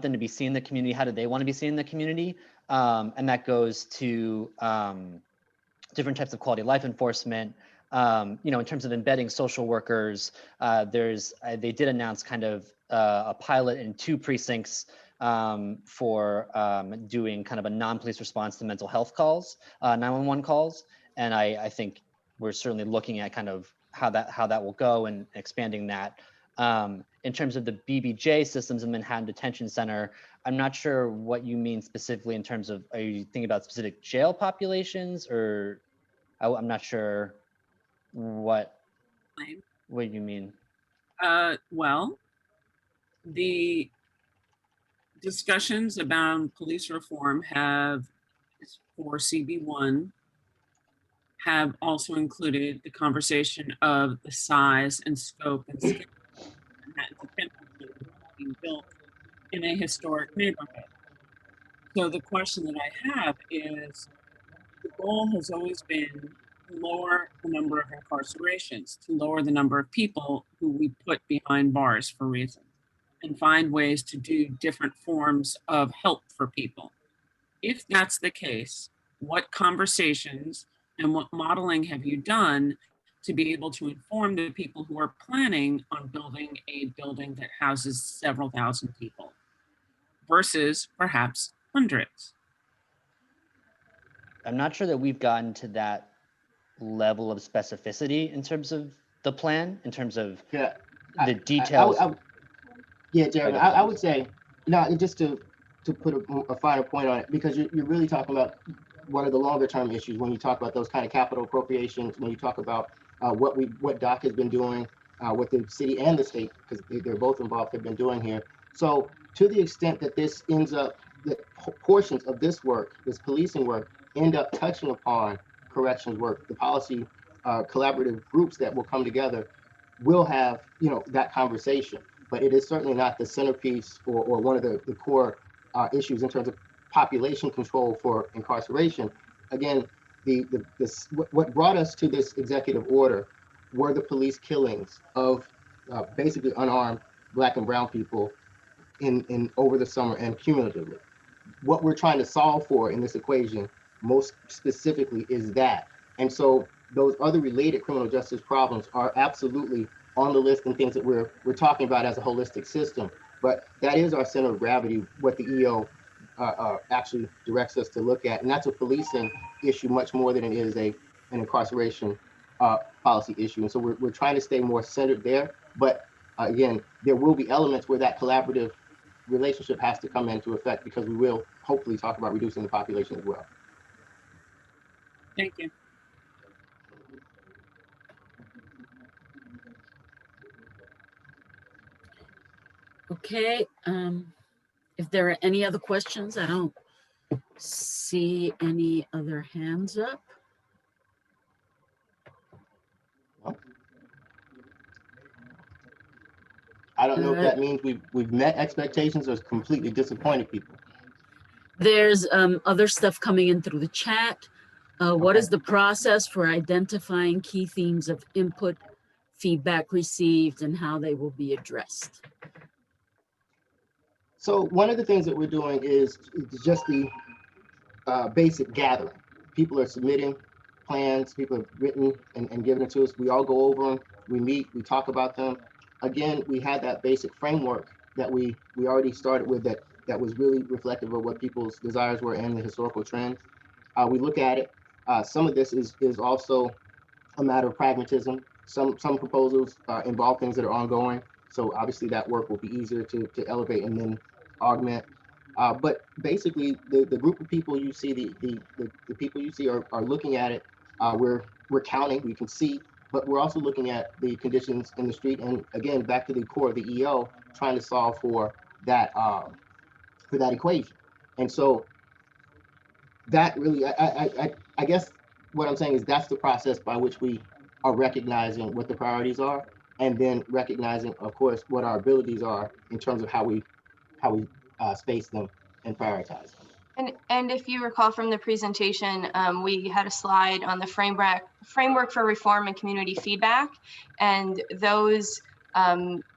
them to be seen in the community? How do they want to be seen in the community? And that goes to different types of quality of life enforcement. In terms of embedding social workers, they did announce kind of a pilot in 2 precincts for doing kind of a non-police response to mental health calls, 911 calls. And I think we're certainly looking at kind of how that will go and expanding that. In terms of the BBJ systems in Manhattan Detention Center, I'm not sure what you mean specifically in terms of, are you thinking about specific jail populations, or I'm not sure what you mean. Well, the discussions about police reform have, for CB1, have also included the conversation of the size and scope and scale of Manhattan Detention Center being built in a historic neighborhood. So the question that I have is, the goal has always been to lower the number of incarcerations, to lower the number of people who we put behind bars for reasons, and find ways to do different forms of help for people. If that's the case, what conversations and what modeling have you done to be able to inform the people who are planning on building a building that houses several thousand people versus perhaps hundreds? I'm not sure that we've gotten to that level of specificity in terms of the plan, in terms of Yeah, the details. Yeah, Jeremy, I would say, just to put a finer point on it, because you're really talking about one of the longer term issues when you talk about those kind of capital appropriations, when you talk about what DOC has been doing, what the city and the state, because they're both involved, have been doing here. So to the extent that this ends up, that portions of this work, this policing work, end up touching upon corrections work, the policy collaborative groups that will come together will have, that conversation. But it is certainly not the centerpiece or one of the core issues in terms of population control for incarceration. Again, what brought us to this executive order were the police killings of basically unarmed Black and brown people in over the summer and cumulatively. What we're trying to solve for in this equation most specifically is that. And so those other related criminal justice problems are absolutely on the list and things that we're talking about as a holistic system. But that is our center of gravity, what the EO actually directs us to look at. And that's a policing issue much more than it is an incarceration policy issue. And so we're trying to stay more centered there. But again, there will be elements where that collaborative relationship has to come into effect, because we will hopefully talk about reducing the population as well. Thank you. Okay, if there are any other questions, I don't see any other hands up. I don't know if that means we've met expectations or completely disappointed people. There's other stuff coming in through the chat. What is the process for identifying key themes of input, feedback received, and how they will be addressed? So one of the things that we're doing is just the basic gathering. People are submitting plans, people have written and given it to us. We all go over them, we meet, we talk about them. Again, we had that basic framework that we already started with that was really reflective of what people's desires were and the historical trends. We look at it. Some of this is also a matter of pragmatism. Some proposals involve things that are ongoing. So obviously that work will be easier to elevate and then augment. But basically the group of people you see, the people you see are looking at it. We're counting, we can see, but we're also looking at the conditions in the street. And again, back to the core of the EO, trying to solve for that equation. And so that really, I guess what I'm saying is that's the process by which we are recognizing what the priorities are, and then recognizing, of course, what our abilities are in terms of how we space them and prioritize them. And if you recall from the presentation, we had a slide on the framework for reform and community feedback, and those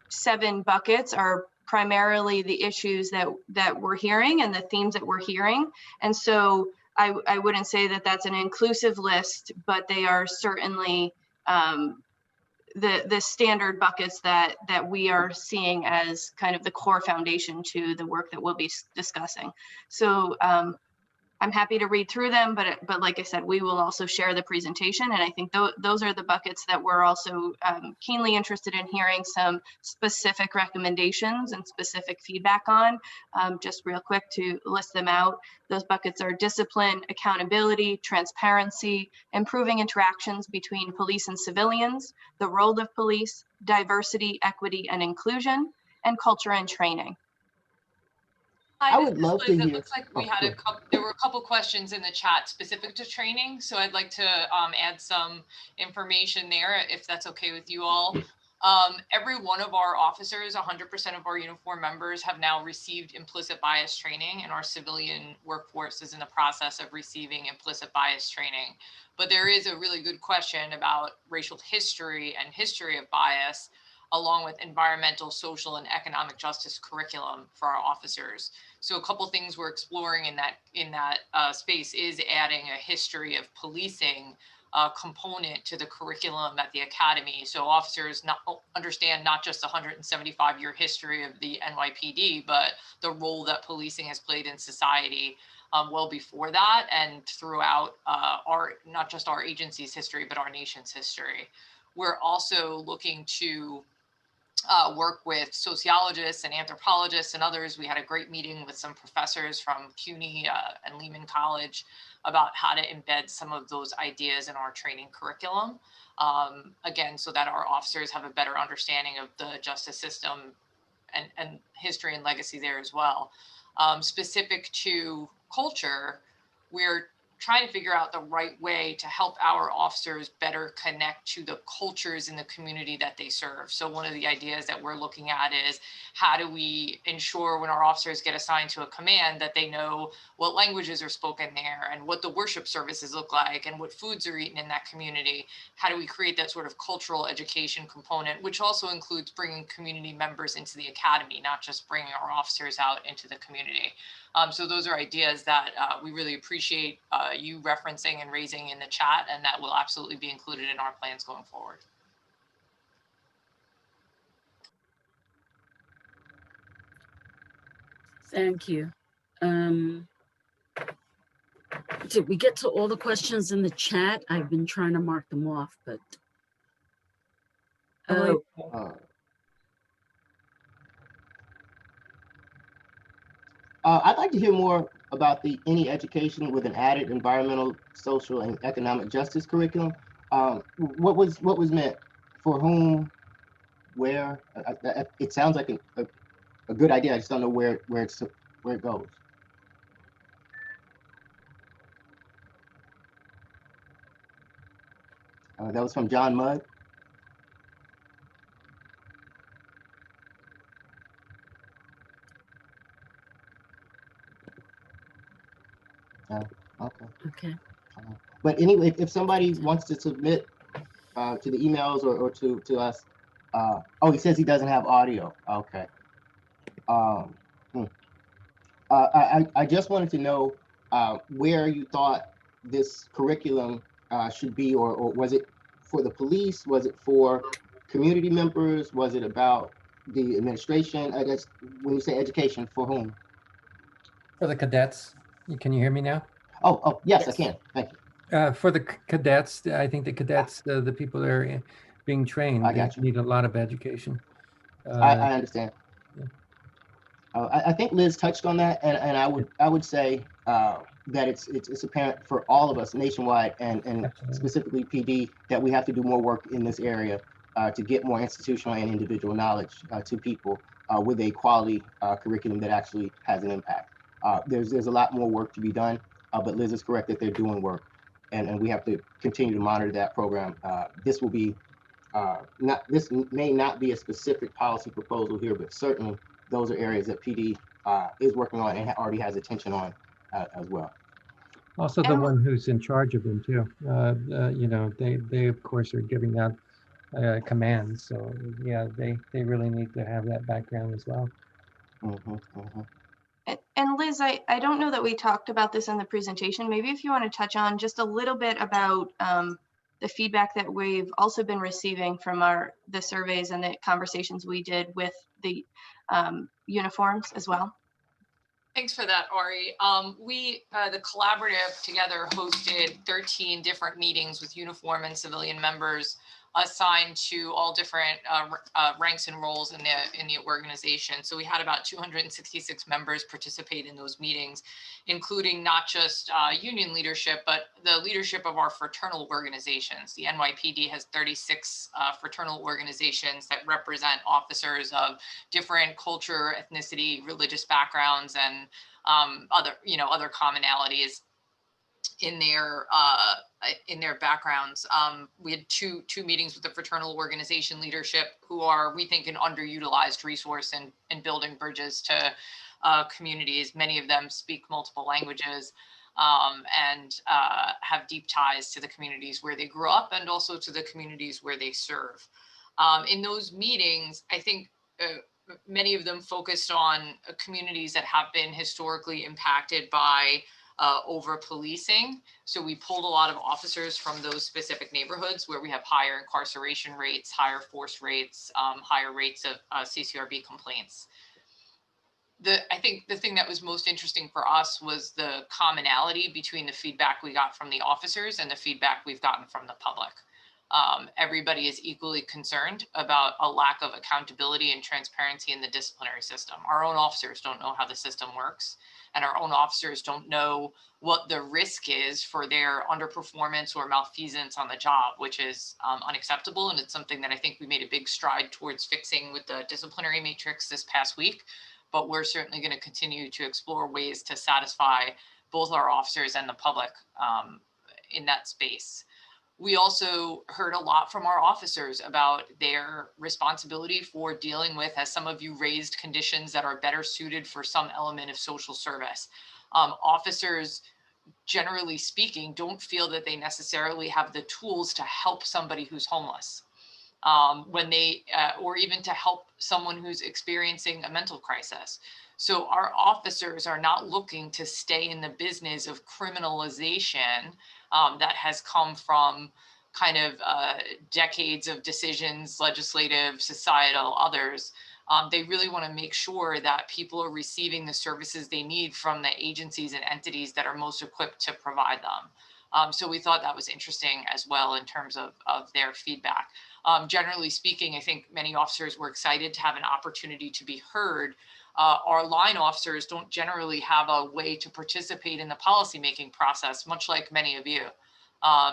7 buckets are primarily the issues that we're hearing and the themes that we're hearing. And so I wouldn't say that that's an inclusive list, but they are certainly the standard buckets that we are seeing as kind of the core foundation to the work that we'll be discussing. So I'm happy to read through them, but like I said, we will also share the presentation. And I think those are the buckets that we're also keenly interested in hearing some specific recommendations and specific feedback on. Just real quick to list them out. Those buckets are discipline, accountability, transparency, improving interactions between police and civilians, the role of police, diversity, equity, and inclusion, and culture and training. I would love to Liz, it hear. looks like we had Oh, there were a couple questions in the chat specific to training. So I'd like to add some information there if that's okay with you all. Every one of our officers, 100% of our uniform members have now received implicit bias training, and our civilian workforce is in the process of receiving implicit bias training. But there is a really good question about racial history and history of bias, along with environmental, social, and economic justice curriculum for our officers. So a couple things we're exploring in that space is adding a history of policing component to the curriculum at the academy, so officers understand not just the 175-year history of the NYPD, but the role that policing has played in society well before that and throughout not just our agency's history, but our nation's history. We're also looking to work with sociologists and anthropologists and others. We had a great meeting with some professors from CUNY and Lehman College about how to embed some of those ideas in our training curriculum. Again, so that our officers have a better understanding of the justice system and history and legacy there as well. Specific to culture, we're trying to figure out the right way to help our officers better connect to the cultures in the community that they serve. So one of the ideas that we're looking at is how do we ensure when our officers get assigned to a command that they know what languages are spoken there and what the worship services look like and what foods are eaten in that community. How do we create that sort of cultural education component, which also includes bringing community members into the academy, not just bringing our officers out into the community. So those are ideas that we really appreciate you referencing and raising in the chat, and that will absolutely be included in our plans going forward. Thank you. Did we get to all the questions in the chat? I've been trying to mark them off, but. I'd like to hear more about any education with an added environmental, social, and economic justice curriculum. What was meant for whom, where? It sounds like a good idea. I just don't know where it goes. That was from John Mudd. Okay. Okay. But anyway, if somebody wants to submit to the emails or to us, oh, he says he doesn't have audio. Okay. I just wanted to know where you thought this curriculum should be, or was it for the police? Was it for community members? Was it about the administration? I guess when you say education, for whom? For the cadets. Can you hear me now? Oh, yes, I can. Thank you. For the cadets, I think the cadets, the people that are being trained, I got they need a lot of education. I understand. Yeah. I think Liz touched on that, and I would say that it's apparent for all of us nationwide and specifically PD that we have to do more work in this area to get more institutional and individual knowledge to people with a quality curriculum that actually has an impact. There's a lot more work to be done, but Liz is correct that they're doing work, and we have to continue to monitor that program. This will be this may not be a specific policy proposal here, but certainly those are areas that PD is working on and already has attention on as well. Also, the one who's in charge of them too. You know, they of course are giving out commands. So yeah, they really need to have that background as well. And Liz, I don't know that we talked about this in the presentation. Maybe if you want to touch on just a little bit about the feedback that we've also been receiving from the surveys and the conversations we did with the uniforms as well. Thanks for that, Ari. We, the collaborative together hosted 13 different meetings with uniform and civilian members assigned to all different ranks and roles in the organization. So we had about 266 members participate in those meetings, including not just union leadership, but the leadership of our fraternal organizations. The NYPD has 36 fraternal organizations that represent officers of different culture, ethnicity, religious backgrounds, and other commonalities in their backgrounds. We had two meetings with the fraternal organization leadership, who are, we think, an underutilized resource in building bridges to communities. Many of them speak multiple languages and have deep ties to the communities where they grew up and also to the communities where they serve. In those meetings, I think many of them focused on communities that have been historically impacted by over policing. So we pulled a lot of officers from those specific neighborhoods where we have higher incarceration rates, higher force rates, higher rates of CCRB complaints. I think the thing that was most interesting for us was the commonality between the feedback we got from the officers and the feedback we've gotten from the public. Everybody is equally concerned about a lack of accountability and transparency in the disciplinary system. Our own officers don't know how the system works, and our own officers don't know what the risk is for their underperformance or malfeasance on the job, which is unacceptable. And it's something that I think we made a big stride towards fixing with the disciplinary matrix this past week. But we're certainly going to continue to explore ways to satisfy both our officers and the public in that space. We also heard a lot from our officers about their responsibility for dealing with, as some of you raised, conditions that are better suited for some element of social service. Officers, generally speaking, don't feel that they necessarily have the tools to help somebody who's homeless. Or even to help someone who's experiencing a mental crisis. So our officers are not looking to stay in the business of criminalization that has come from kind of decades of decisions, legislative, societal, others. They really want to make sure that people are receiving the services they need from the agencies and entities that are most equipped to provide them. So we thought that was interesting as well in terms of their feedback. Generally speaking, I think many officers were excited to have an opportunity to be heard. Our line officers don't generally have a way to participate in the policymaking process, much like many of you.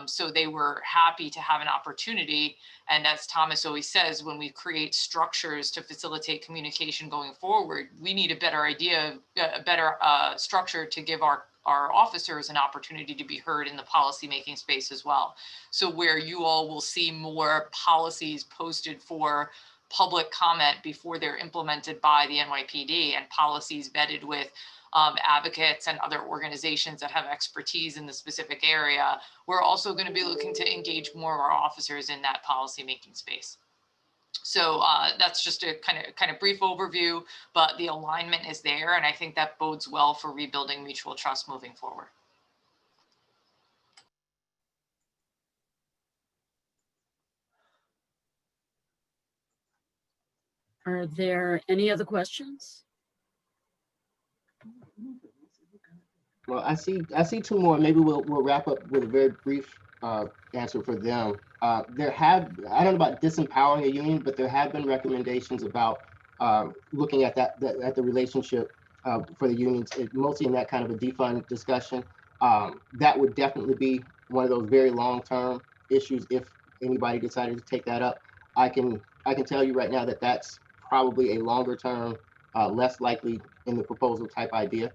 So they were happy to have an opportunity. And as Thomas always says, when we create structures to facilitate communication going forward, we need a better idea, a better structure to give our officers an opportunity to be heard in the policymaking space as well. So where you all will see more policies posted for public comment before they're implemented by the NYPD, and policies vetted with advocates and other organizations that have expertise in the specific area, we're also going to be looking to engage more of our officers in that policymaking space. So that's just a kind of brief overview, but the alignment is there, and I think that bodes well for rebuilding mutual trust moving forward. Are there any other questions? Well, I see two more. Maybe we'll wrap up with a very brief answer for them. I don't know about disempowering a union, but there have been recommendations about looking at at the relationship for the unions, mostly in that kind of a defund discussion. That would definitely be one of those very long-term issues if anybody decided to take that up. I can tell you right now that that's probably a longer-term, less likely in the proposal type idea.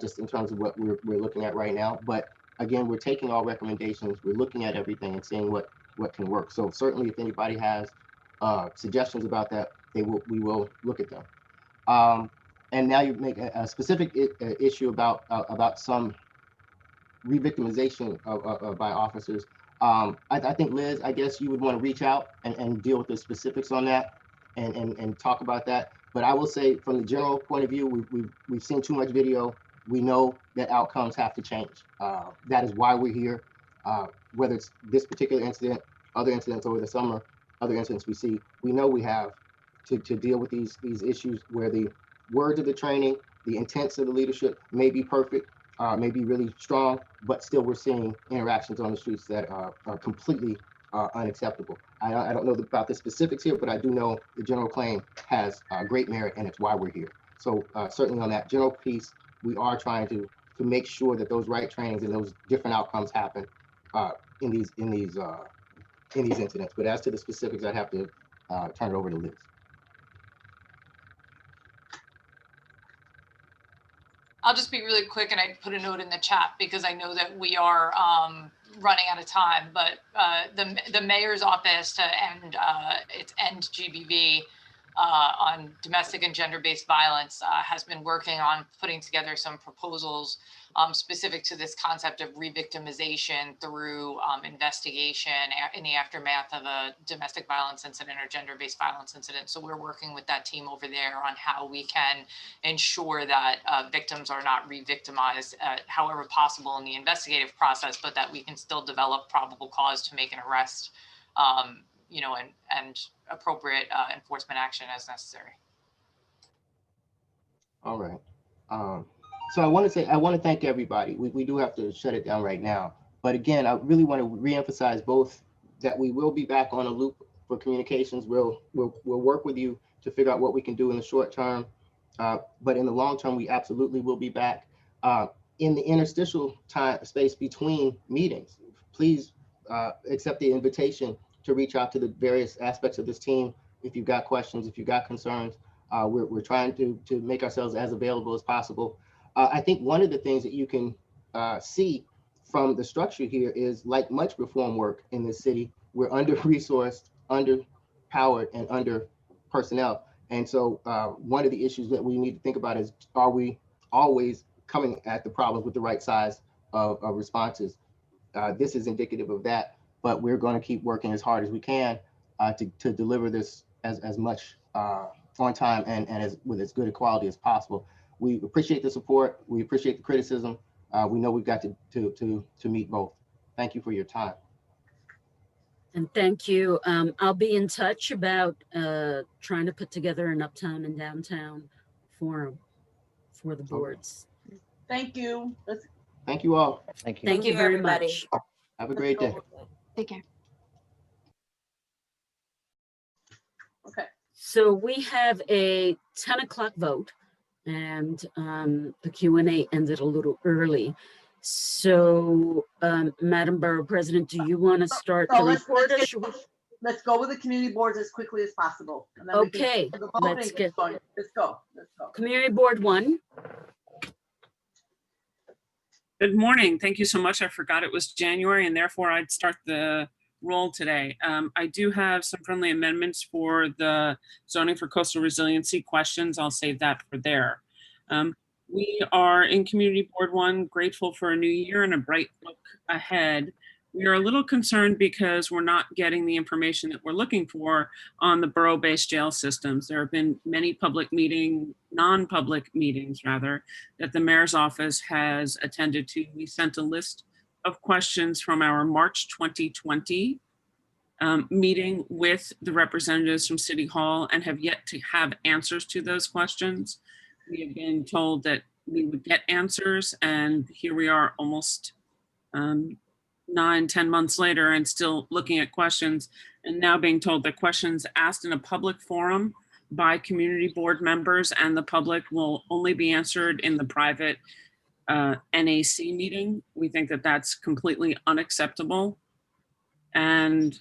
Just in terms of what we're looking at right now. But again, we're taking all recommendations, we're looking at everything and seeing what can work. So certainly if anybody has suggestions about that, we will look at them. And now you make a specific issue about some re-victimization by officers. I think, Liz, I guess you would want to reach out and deal with the specifics on that and talk about that. But I will say from the general point of view, we've seen too much video. We know that outcomes have to change. That is why we're here. Whether it's this particular incident, other incidents over the summer, other incidents we see, we know we have to deal with these issues where the words of the training, the intents of the leadership may be perfect, may be really strong, but still we're seeing interactions on the streets that are completely unacceptable. I don't know about the specifics here, but I do know the general claim has great merit, and it's why we're here. So certainly on that general piece, we are trying to make sure that those right trainings and those different outcomes happen in these incidents. But as to the specifics, I'd have to turn it over to Liz. I'll just be really quick, and I put a note in the chat because I know that we are running out of time, but the mayor's office to end its End GBV on domestic and gender-based violence has been working on putting together some proposals specific to this concept of re-victimization through investigation in the aftermath of a domestic violence incident or gender-based violence incident. So we're working with that team over there on how we can ensure that victims are not re-victimized however possible in the investigative process, but that we can still develop probable cause to make an arrest, you know, and appropriate enforcement action as necessary. All right. So I want to thank everybody. We do have to shut it down right now. But again, I really want to reemphasize both that we will be back on a loop for communications. We'll work with you to figure out what we can do in the short term. But in the long term, we absolutely will be back. In the interstitial time space between meetings, please accept the invitation to reach out to the various aspects of this team. If you've got questions, if you've got concerns, we're trying to make ourselves as available as possible. I think one of the things that you can see from the structure here is, like much reform work in this city, we're under-resourced, under-powered, and under personnel. And so one of the issues that we need to think about is, are we always coming at the problems with the right size of responses? This is indicative of that, but we're going to keep working as hard as we can to deliver this as much on time and with as good a quality as possible. We appreciate the support. We appreciate the criticism. We know we've got to meet both. Thank you for your time. And thank you. I'll be in touch about trying to put together an uptown and downtown forum for the boards. Thank you. Thank you all. Thank you. Thank you very everybody. much. Have a great day. Take care. Okay. So we have a 10 o'clock vote, and the Q&A ended a little early. So, Madam Borough President, do you want to start the report? Let's go with the community boards as quickly as possible. And then Okay, let's get going. Let's go. Community Board 1. Good morning. Thank you so much. I forgot it was January, and therefore I'd start the roll today. I do have some friendly amendments for the zoning for coastal resiliency questions. I'll save that for there. We are in Community Board 1 grateful for a new year and a bright look ahead. We are a little concerned because we're not getting the information that we're looking for on the borough-based jail systems. There have been many non-public meetings rather, that the mayor's office has attended to. We sent a list of questions from our March 2020 meeting with the representatives from City Hall and have yet to have answers to those questions. We have been told that we would get answers, and here we are almost 9-10 months later and still looking at questions, and now being told that questions asked in a public forum by community board members and the public will only be answered in the private NAC meeting. We think that that's completely unacceptable and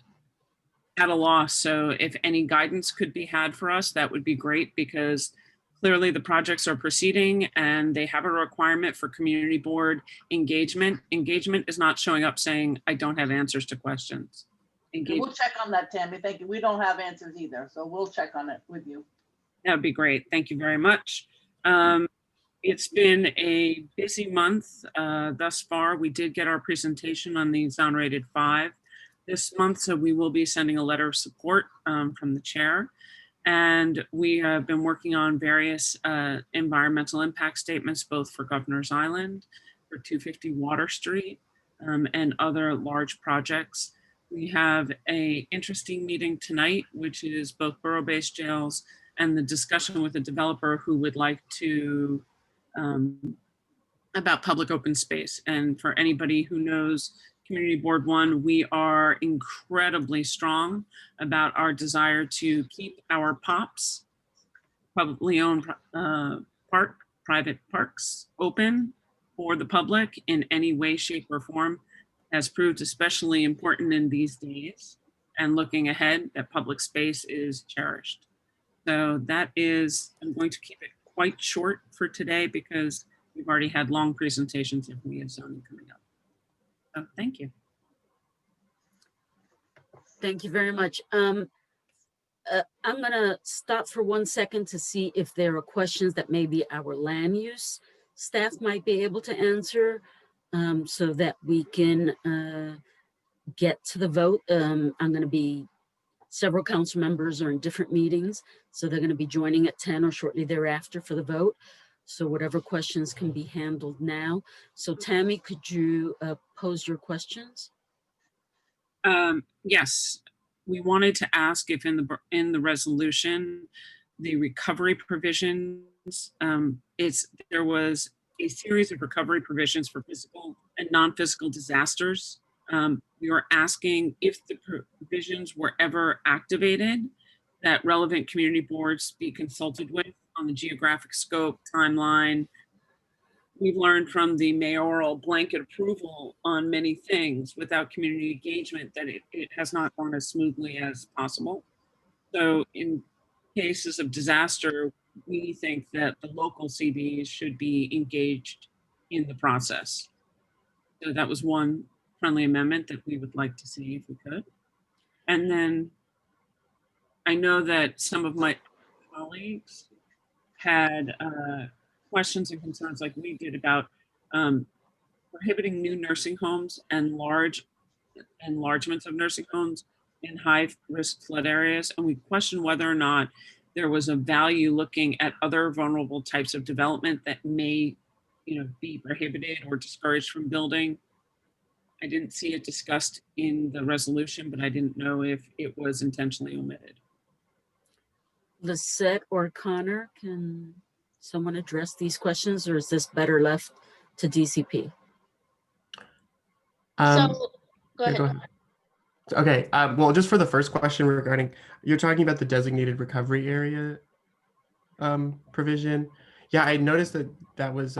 at a loss. So if any guidance could be had for us, that would be great, because clearly the projects are proceeding and they have a requirement for community board engagement. Engagement is not showing up saying, I don't have answers to questions. We'll check on that, Tammy. Thank you. We don't have answers either, so we'll check on it with you. That would be great. Thank you very much. It's been a busy month thus far. We did get our presentation on the exonerated 5 this month, so we will be sending a letter of support from the chair. And we have been working on various environmental impact statements, both for Governor's Island, for 250 Water Street, and other large projects. We have an interesting meeting tonight, which is both borough-based jails and the discussion with a developer who would like to, about public open space. And for anybody who knows Community Board 1, we are incredibly strong about our desire to keep our POPs, publicly owned private parks, open for the public in any way, shape, or form, has proved especially important in these days. And looking ahead, that public space is cherished. So that is, I'm going to keep it quite short for today because we've already had long presentations and we have zoning coming up. So thank you. Thank you very much. I'm gonna stop for 1 second to see if there are questions that maybe our land use staff might be able to answer, so that we can get to the vote. I'm gonna be, several council members are in different meetings, so they're gonna be joining at 10 or shortly thereafter for the vote. So whatever questions can be handled now. So Tammy, could you pose your questions? Yes, we wanted to ask if in the resolution, the recovery provisions, there was a series of recovery provisions for physical and non-physical disasters. We were asking if the provisions were ever activated, that relevant community boards be consulted with on the geographic scope, timeline. We've learned from the mayoral blanket approval on many things without community engagement that it has not gone as smoothly as possible. So in cases of disaster, we think that the local CBs should be engaged in the process. So that was one friendly amendment that we would like to see if we could. And then I know that some of my colleagues had questions and concerns like we did about prohibiting new nursing homes and large enlargements of nursing homes in high risk flood areas. And we questioned whether or not there was a value looking at other vulnerable types of development that may, be prohibited or discouraged from building. I didn't see it discussed in the resolution, but I didn't know if it was intentionally omitted. Lisette or Connor, can someone address these questions, or is this better left to DCP? Go Yeah, ahead. Okay, well, just for the first question regarding, you're talking about the designated recovery area provision. Yeah, I noticed that was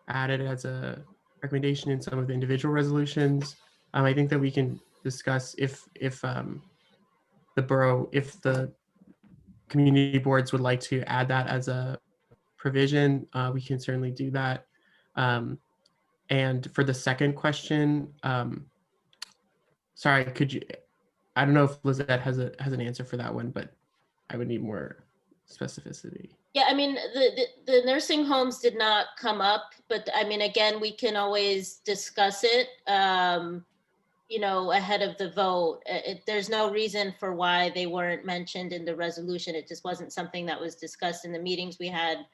added as a recommendation in some of the individual resolutions. I think that we can discuss if the borough, if the community boards would like to add that as a provision, we can certainly do that. And for the second question, sorry, could you, I don't know if Lizette has an answer for that one, but I would need more specificity. Yeah, I mean, the nursing homes did not come up, but I mean, again, we can always discuss it, ahead of the vote. There's no reason for why they weren't mentioned in the resolution. It just wasn't something that was discussed in the meetings we had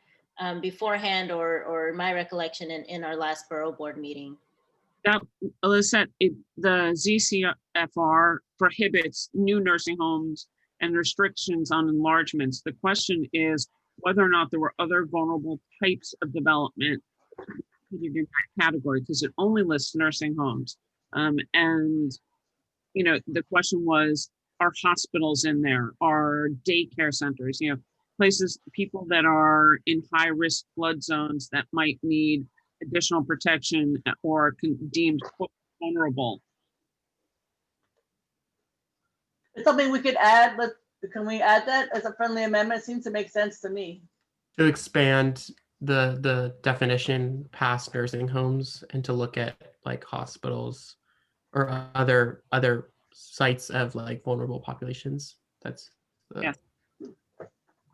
beforehand, or my recollection in our last borough board meeting. That, Alyssa, the ZCFR prohibits new nursing homes and restrictions on enlargements. The question is whether or not there were other vulnerable types of development in that category, because it only lists nursing homes. And the question was, are hospitals in there? Are daycare centers? Places, people that are in high risk flood zones that might need additional protection or deemed vulnerable. It's something we could add. Can we add that as a friendly amendment? It seems to make sense to me. To expand the definition past nursing homes and to look at like hospitals or other sites of like vulnerable populations. That's yeah.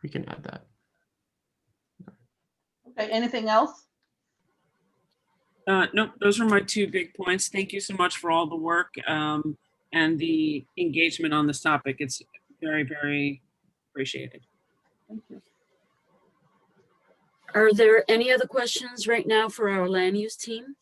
We can add that. Okay, anything else? Nope, those are my two big points. Thank you so much for all the work and the engagement on this topic. It's very, very appreciated. Thank you. Are there any other questions right now for our land use team?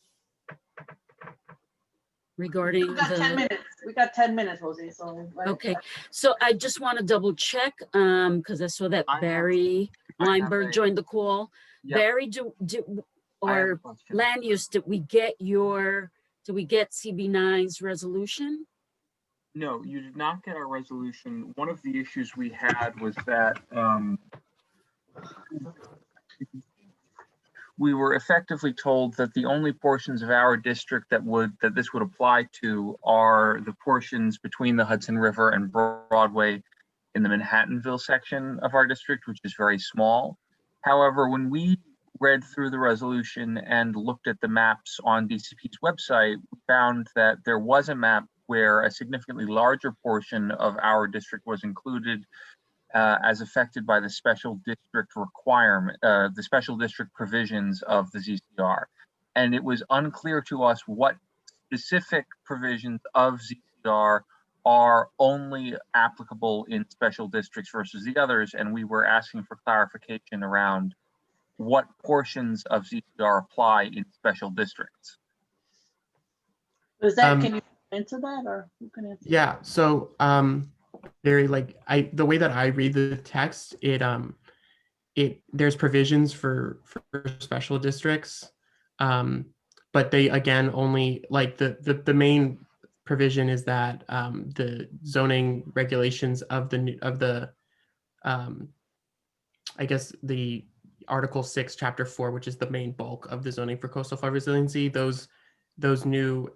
Regarding we got 10 minutes. We got 10 minutes, Rosie. So okay. So I just want to double check because I saw that Barry Weinberg joined the call. Yep. Barry, or land use, did we get your Do we get CB9's resolution? No, you did not get our resolution. One of the issues we had was that we were effectively told that the only portions of our district that this would apply to are the portions between the Hudson River and Broadway in the Manhattanville section of our district, which is very small. However, when we read through the resolution and looked at the maps on DCP's website, we found that there was a map where a significantly larger portion of our district was included as affected by the special district requirement, the special district provisions of the ZCR. And it was unclear to us what specific provisions of ZCR are only applicable in special districts versus the others. And we were asking for clarification around what portions of ZCR apply in special districts. Is that, can you answer that, or who can answer? Yeah, so Barry, like the way that I read the text, there's provisions for special districts, but they again only like the main provision is that the zoning regulations of the I guess the Article 6, Chapter 4, which is the main bulk of the zoning for coastal flood resiliency, those new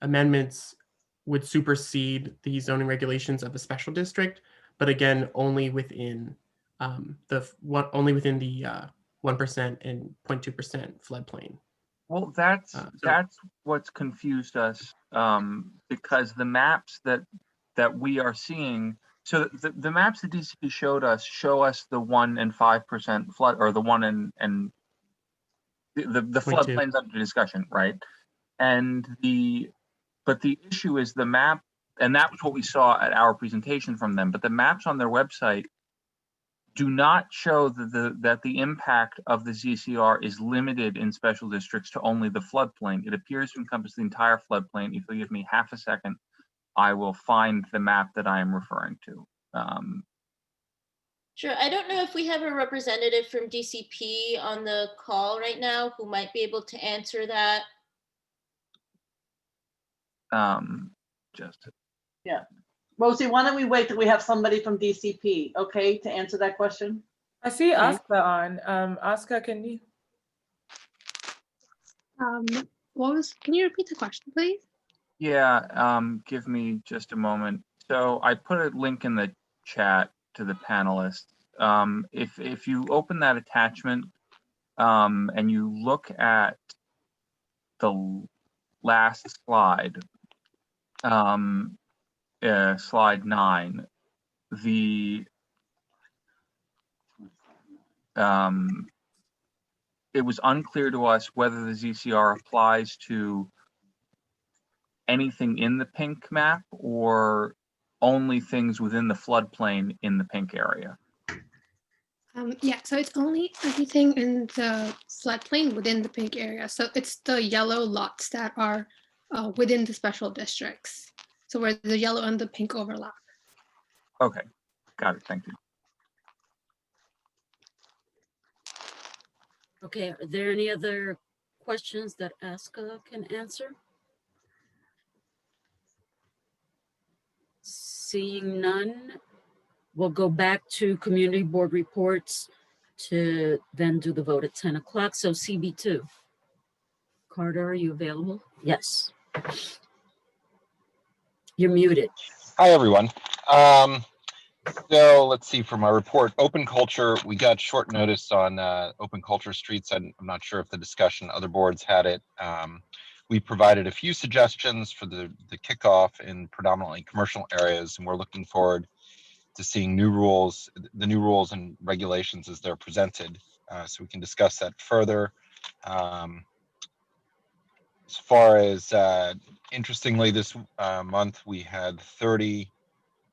amendments would supersede the zoning regulations of a special district, but again, only within the 1% and 0.2% floodplain. Well, that's what's confused us, because the maps that we are seeing, so the maps that DCP showed us show us the 1 and 5% flood, or the 1 and the floodplains under discussion, right? But the issue is the map, and that was what we saw at our presentation from them, but the maps on their website do not show that the impact of the ZCR is limited in special districts to only the floodplain. It appears to encompass the entire floodplain. If you give me half a second, I will find the map that I am referring to. Sure. I don't know if we have a representative from DCP on the call right now who might be able to answer that. Yeah. Rosie, why don't we wait till we have somebody from DCP, okay, to answer that question? I see Okay. Oscar on. Oscar, can you? Can you repeat the question, please? Yeah, give me just a moment. So I put a link in the chat to the panelists. If you open that attachment and you look at the last slide, slide 9, it was unclear to us whether the ZCR applies to anything in the pink map or only things within the floodplain in the pink area. Yeah, so it's only everything in the floodplain within the pink area. So it's the yellow lots that are within the special districts. So where the yellow and the pink overlap. Okay, got it. Thank you. Okay, are there any other questions that Aska can answer? Seeing none, we'll go back to community board reports to then do the vote at 10 o'clock. So CB2. Carter, are you available? Yes. You're muted. Hi, everyone. So let's see, for my report, open culture, we got short notice on open culture streets. I'm not sure if the discussion, other boards had it. We provided a few suggestions for the kickoff in predominantly commercial areas, and we're looking forward to seeing the new rules and regulations as they're presented, so we can discuss that further. As far as, interestingly, this month we had 30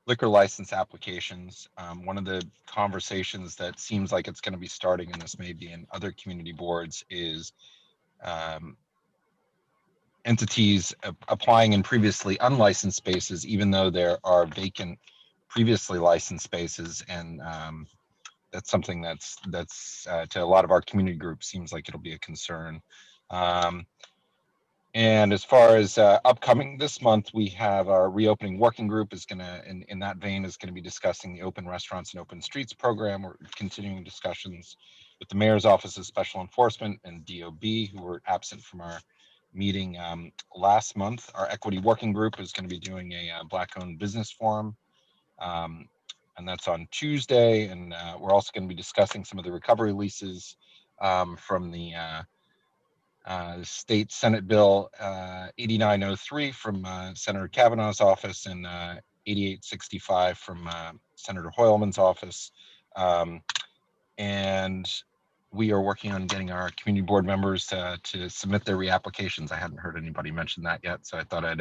liquor license applications. One of the conversations that seems like it's going to be starting, and this may be in other community boards, is entities applying in previously unlicensed spaces, even though there are vacant previously licensed spaces, and that's something that's to a lot of our community groups seems like it'll be a concern. And as far as upcoming this month, we have our reopening working group is going to, in that vein, is going to be discussing the open restaurants and open streets program. We're continuing discussions with the Mayor's Office of Special Enforcement and DOB, who were absent from our meeting last month. Our equity working group is going to be doing a Black-owned business forum, and that's on Tuesday. And we're also going to be discussing some of the recovery leases from the State Senate Bill 8903 from Senator Kavanaugh's office and 8865 from Senator Hoylman's office. And we are working on getting our community board members to submit their reapplications. I hadn't heard anybody mention that yet, so I thought I'd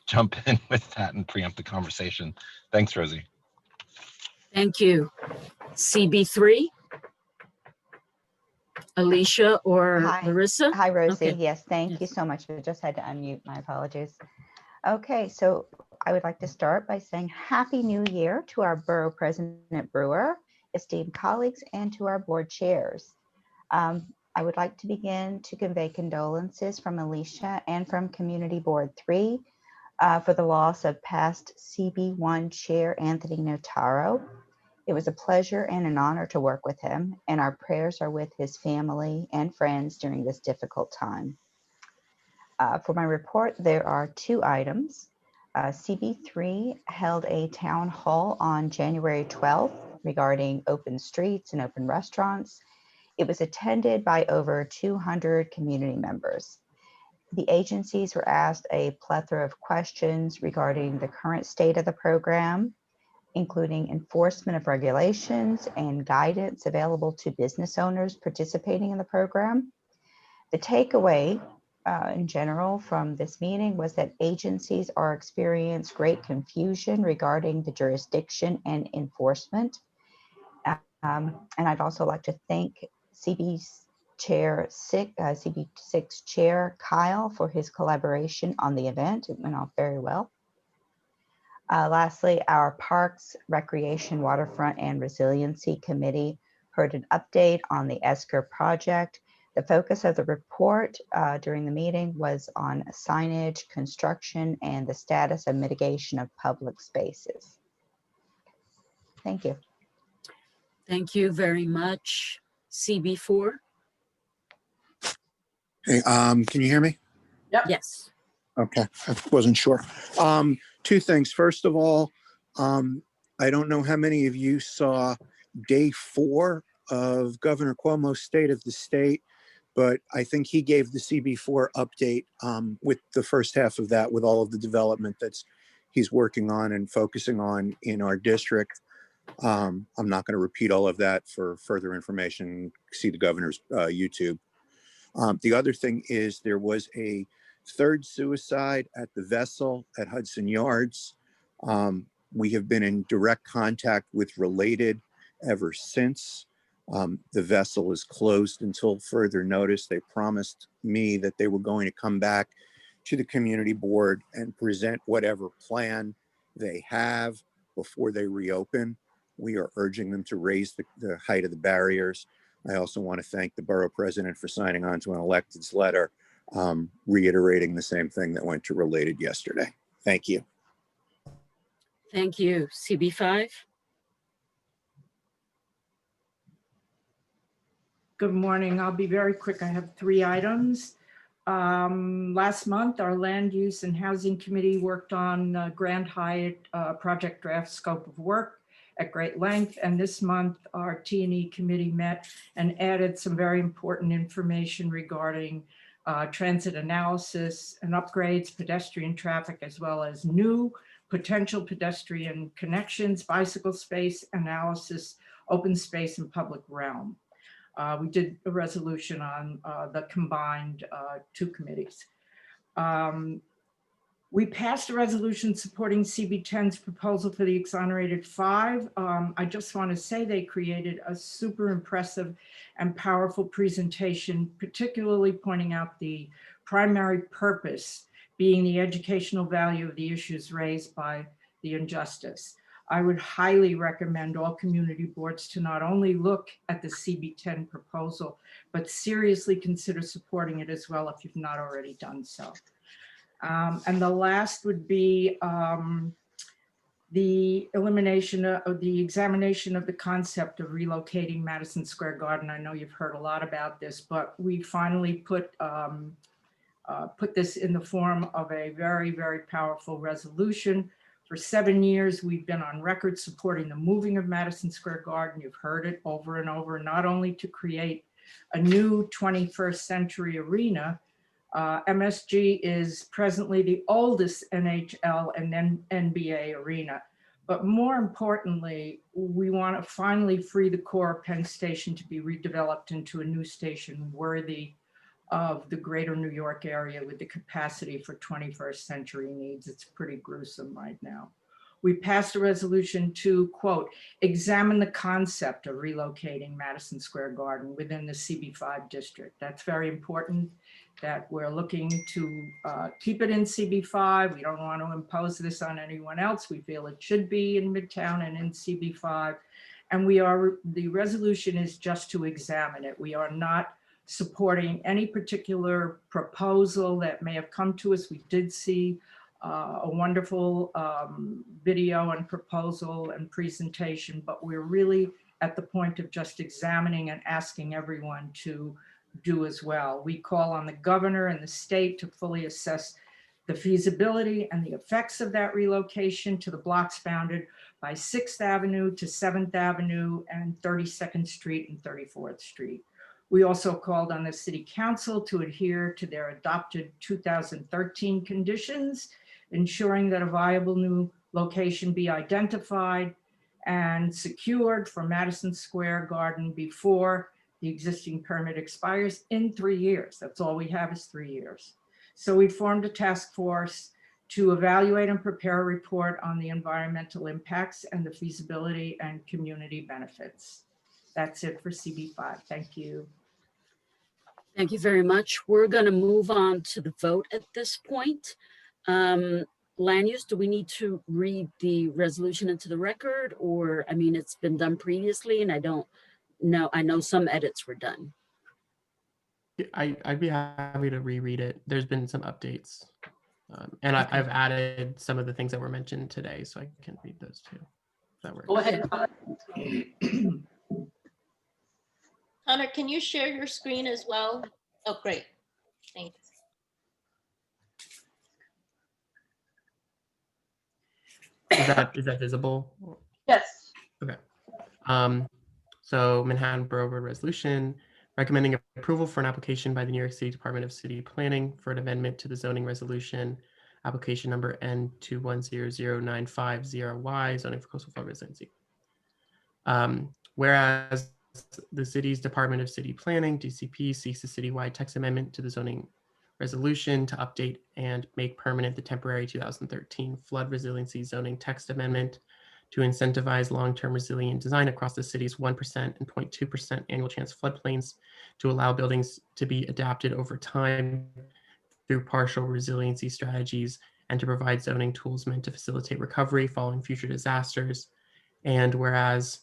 jump in with that and preempt the conversation. Thanks, Rosie. Thank you. CB3? Alicia or Hi. Larissa? Hi, Rosie. Okay. Yes, thank you so much. I just had to unmute. My apologies. Okay, so I would like to start by saying Happy New Year to our Borough President Brewer, esteemed colleagues, and to our board chairs. I would like to begin to convey condolences from Alicia and from Community Board 3 for the loss of past CB1 Chair Anthony Notaro. It was a pleasure and an honor to work with him, and our prayers are with his family and friends during this difficult time. For my report, there are 2 items. CB3 held a town hall on January 12th regarding open streets and open restaurants. It was attended by over 200 community members. The agencies were asked a plethora of questions regarding the current state of the program, including enforcement of regulations and guidance available to business owners participating in the program. The takeaway in general from this meeting was that agencies are experiencing great confusion regarding the jurisdiction and enforcement. And I'd also like to thank CB6 Chair Kyle for his collaboration on the event. It went off very well. Lastly, our Parks, Recreation, Waterfront, and Resiliency Committee heard an update on the Esker project. The focus of the report during the meeting was on signage, construction, and the status of mitigation of public spaces. Thank you. Thank you very much. CB4? Hey, can you hear me? Yep. Yes. Okay, I wasn't sure. 2 things. First of all, I don't know how many of you saw day 4 of Governor Cuomo's State of the State, but I think he gave the CB4 update with the first half of that, with all of the development he's working on and focusing on in our district. I'm not going to repeat all of that. For further information, see the governor's YouTube. The other thing is there was a 3rd suicide at the vessel at Hudson Yards. We have been in direct contact with Related ever since. The vessel is closed until further notice. They promised me that they were going to come back to the community board and present whatever plan they have before they reopen. We are urging them to raise the height of the barriers. I also want to thank the borough president for signing on to an elected's letter, reiterating the same thing that went to Related yesterday. Thank you. Thank you. CB5? Good morning. I'll be very quick. I have 3 items. Last month, our Land Use and Housing Committee worked on Grand Hyatt project draft scope of work at great length. And this month, our T&E committee met and added some very important information regarding transit analysis and upgrades, pedestrian traffic, as well as new potential pedestrian connections, bicycle space analysis, open space and public realm. We did a resolution on the combined 2 committees. We passed a resolution supporting CB10's proposal for the exonerated 5. I just want to say they created a super impressive and powerful presentation, particularly pointing out the primary purpose being the educational value of the issues raised by the injustice. I would highly recommend all community boards to not only look at the CB10 proposal, but seriously consider supporting it as well if you've not already done so. And the last would be the elimination of the examination of the concept of relocating Madison Square Garden. I know you've heard a lot about this, but we finally put this in the form of a very, very powerful resolution. For 7 years, we've been on record supporting the moving of Madison Square Garden. You've heard it over and over, not only to create a new 21st century arena. MSG is presently the oldest NHL and then NBA arena. But more importantly, we want to finally free the core of Penn Station to be redeveloped into a new station worthy of the greater New York area with the capacity for 21st century needs. It's pretty gruesome right now. We passed a resolution to, quote, examine the concept of relocating Madison Square Garden within the CB5 district. That's very important, that we're looking to keep it in CB5. We don't want to impose this on anyone else. We feel it should be in Midtown and in CB5. And the resolution is just to examine it. We are not supporting any particular proposal that may have come to us. We did see a wonderful video and proposal and presentation, but we're really at the point of just examining and asking everyone to do as well. We call on the governor and the state to fully assess the feasibility and the effects of that relocation to the blocks bounded by 6th Avenue to 7th Avenue and 32nd Street and 34th Street. We also called on the city council to adhere to their adopted 2013 conditions, ensuring that a viable new location be identified and secured for Madison Square Garden before the existing permit expires in 3 years. That's all we have is 3 years. So we formed a task force to evaluate and prepare a report on the environmental impacts and the feasibility and community benefits. That's it for CB5. Thank you. Thank you very much. We're going to move on to the vote at this point. Land use, do we need to read the resolution into the record? Or, I mean, it's been done previously and I don't know. I know some edits were done. I'd be happy to reread it. There's been some updates. And Okay. I've added some of the things that were mentioned today, so I can read those too. If that works. Go ahead. Connor, can you share your screen as well? Oh, great. Thanks. Is that visible? Yes. Okay. So Manhattan Borough Board Resolution recommending approval for an application by the New York City Department of City Planning for an amendment to the zoning resolution, application number N2100950Y, zoning for coastal flood resiliency. Whereas the city's Department of City Planning, DCP, seeks a citywide text amendment to the zoning resolution to update and make permanent the temporary 2013 flood resiliency zoning text amendment to incentivize long-term resilient design across the city's 1% and 0.2% annual chance floodplains, to allow buildings to be adapted over time through partial resiliency strategies, and to provide zoning tools meant to facilitate recovery following future disasters. And whereas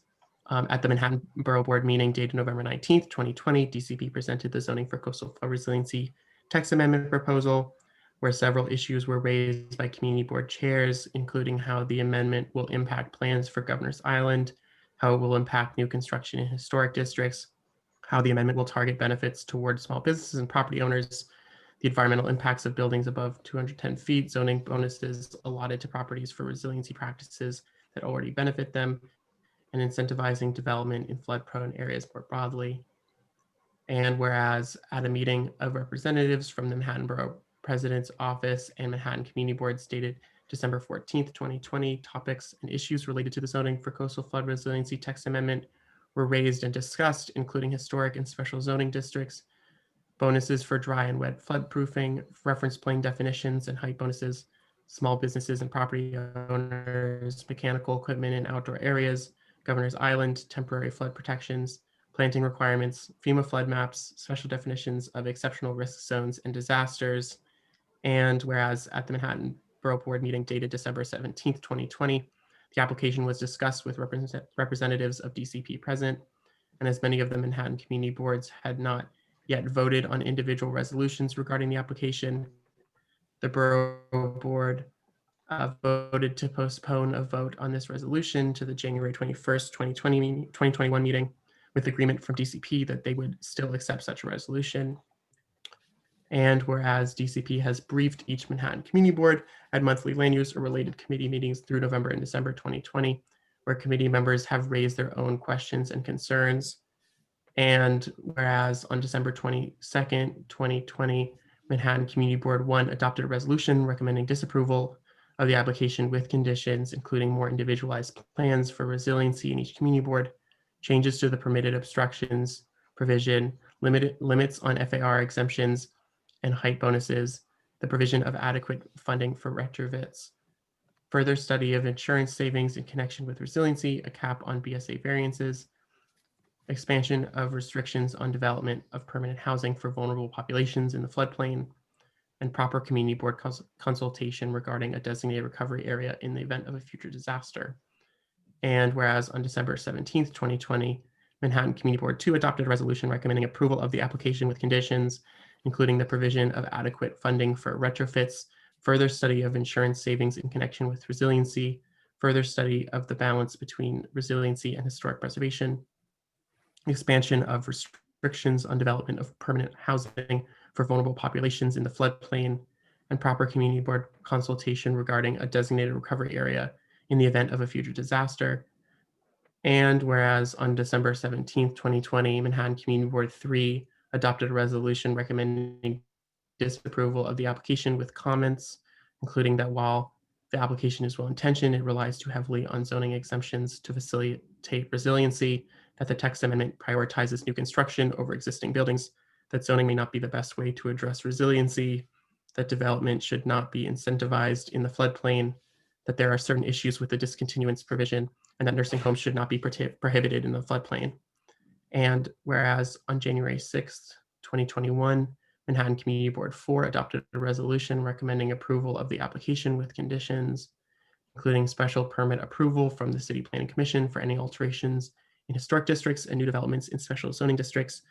at the Manhattan Borough Board meeting dated November 19th, 2020, DCP presented the zoning for coastal flood resiliency text amendment proposal, where several issues were raised by community board chairs, including how the amendment will impact plans for Governor's Island, how it will impact new construction in historic districts, how the amendment will target benefits towards small businesses and property owners, the environmental impacts of buildings above 210 feet, zoning bonuses allotted to properties for resiliency practices that already benefit them, and incentivizing development in flood-prone areas more broadly. And whereas at a meeting of representatives from the Manhattan Borough President's Office and Manhattan Community Boards dated December 14th, 2020, topics and issues related to the zoning for coastal flood resiliency text amendment were raised and discussed, including historic and special zoning districts, bonuses for dry and wet flood proofing, reference plane definitions and height bonuses, small businesses and property owners, mechanical equipment in outdoor areas, Governor's Island, temporary flood protections, planting requirements, FEMA flood maps, special definitions of exceptional risk zones and disasters. And whereas at the Manhattan Borough Board meeting dated December 17th, 2020, The application was discussed with representatives of DCP present, and as many of the Manhattan community boards had not yet voted on individual resolutions regarding the application, the Borough Board voted to postpone a vote on this resolution to the January 21st, 2021 meeting, with agreement from DCP that they would still accept such a resolution. And whereas DCP has briefed each Manhattan Community Board at monthly land use or related committee meetings through November and December 2020, where committee members have raised their own questions and concerns. And whereas on December 22nd, 2020, Manhattan Community Board 1 adopted a resolution recommending disapproval of the application with conditions, including more individualized plans for resiliency in each community board, changes to the permitted obstructions provision, limits on FAR exemptions and height bonuses, the provision of adequate funding for retrofits, further study of insurance savings in connection with resiliency, a cap on BSA variances, expansion of restrictions on development of permanent housing for vulnerable populations in the floodplain, and proper community board consultation regarding a designated recovery area in the event of a future disaster. And whereas on December 17th, 2020, Manhattan Community Board 2 adopted a resolution recommending approval of the application with conditions, including the provision of adequate funding for retrofits, further study of insurance savings in connection with resiliency, further study of the balance between resiliency and historic preservation, expansion of restrictions on development of permanent housing for vulnerable populations in the floodplain, and proper community board consultation regarding a designated recovery area in the event of a future disaster. And whereas on December 17th, 2020, Manhattan Community Board 3 adopted a resolution recommending disapproval of the application with comments, including that while the application is well-intentioned, it relies too heavily on zoning exemptions to facilitate resiliency, that the text amendment prioritizes new construction over existing buildings, that zoning may not be the best way to address resiliency, that development should not be incentivized in the floodplain, that there are certain issues with the discontinuance provision, and that nursing homes should not be prohibited in the floodplain. And whereas on January 6th, 2021, Manhattan Community Board 4 adopted a resolution recommending approval of the application with conditions, including special permit approval from the City Planning Commission for any alterations in historic districts and new developments in special zoning districts,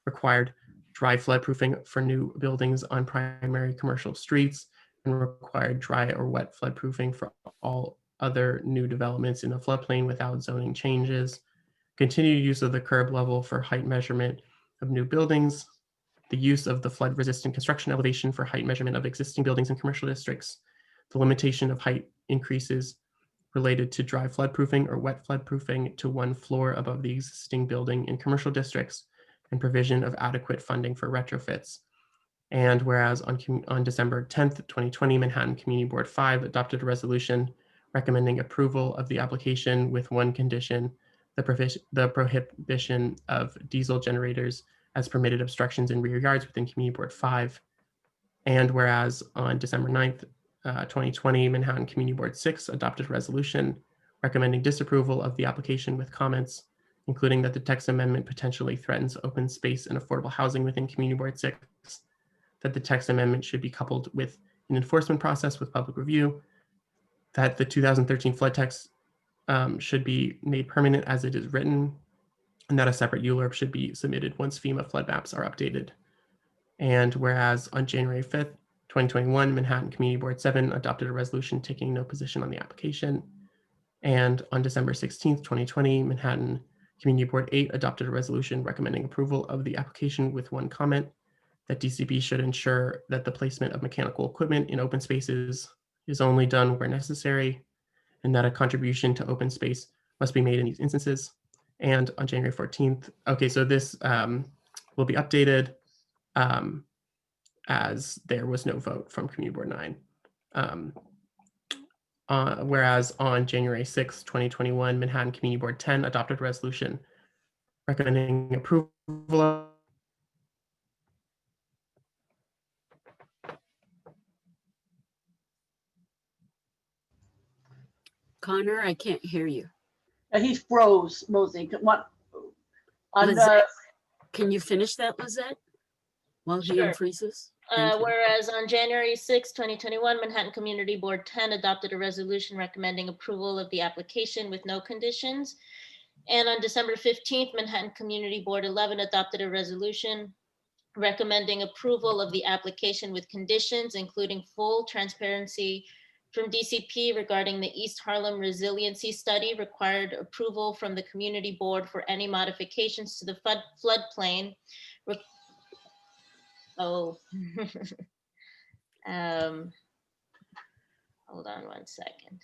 required dry floodproofing for new buildings on primary commercial streets, and required dry or wet floodproofing for all other new developments in the floodplain without zoning changes, continued use of the curb level for height measurement of new buildings, the use of the flood-resistant construction elevation for height measurement of existing buildings in commercial districts, the limitation of height increases related to dry floodproofing or wet floodproofing to one floor above the existing building in commercial districts, and provision of adequate funding for retrofits. And whereas on December 10th, 2020, Manhattan Community Board 5 adopted a resolution recommending approval of the application with one condition, the prohibition of diesel generators as permitted obstructions in rear yards within Community Board 5. And whereas on December 9th, 2020, Manhattan Community Board 6 adopted a resolution recommending disapproval of the application with comments, including that the text amendment potentially threatens open space and affordable housing within Community Board 6, that the text amendment should be coupled with an enforcement process with public review, that the 2013 flood text should be made permanent as it is written, and that a separate ULURP should be submitted once FEMA flood maps are updated. And whereas on January 5th, 2021, Manhattan Community Board 7 adopted a resolution taking no position on the application. And on December 16th, 2020, Manhattan Community Board 8 adopted a resolution recommending approval of the application with one comment, that DCP should ensure that the placement of mechanical equipment in open spaces is only done where necessary, and that a contribution to open space must be made in these instances. And on January 14th, okay, so this will be updated as there was no vote from Community Board 9. Whereas on January 6, 2021, Manhattan Community Board 10 adopted a resolution recommending approval of Connor, I can't hear you. He froze, Mosey. What? Lizette, can you finish that, Lizette? While he Sure. unfreezes? Thank you. Whereas on January 6, 2021, Manhattan Community Board 10 adopted a resolution recommending approval of the application with no conditions. And on December 15th, Manhattan Community Board 11 adopted a resolution recommending approval of the application with conditions, including full transparency from DCP regarding the East Harlem Resiliency Study, required approval from the Community Board for any modifications to the floodplain. Oh, hold on one second.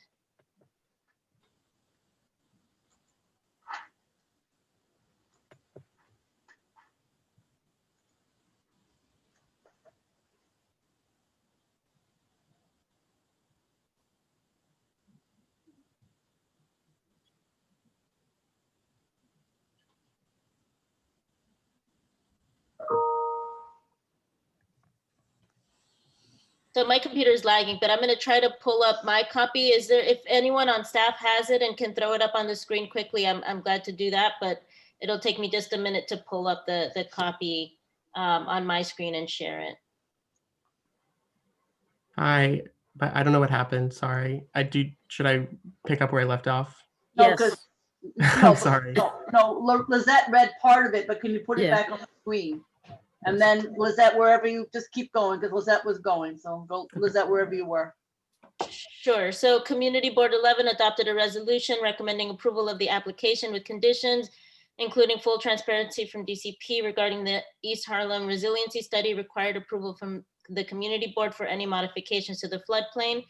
So my computer is lagging, but I'm going to try to pull up my copy. Is there, if anyone on staff has it and can throw it up on the screen quickly, I'm glad to do that, but it'll take me just a minute to pull up the copy on my screen and share it. Hi, but I don't know what happened. Sorry. Should I pick up where I left off? No, because I'm sorry. no, Lizette read part of it, but can you put it Yeah. back on the screen? And then Lizette, wherever you just keep going, because Lizette was going. So go, Lizette, wherever you were. Sure. So Community Board 11 adopted a resolution recommending approval of the application with conditions, including full transparency from DCP regarding the East Harlem Resiliency Study, required approval from the Community Board for any modifications to the floodplain,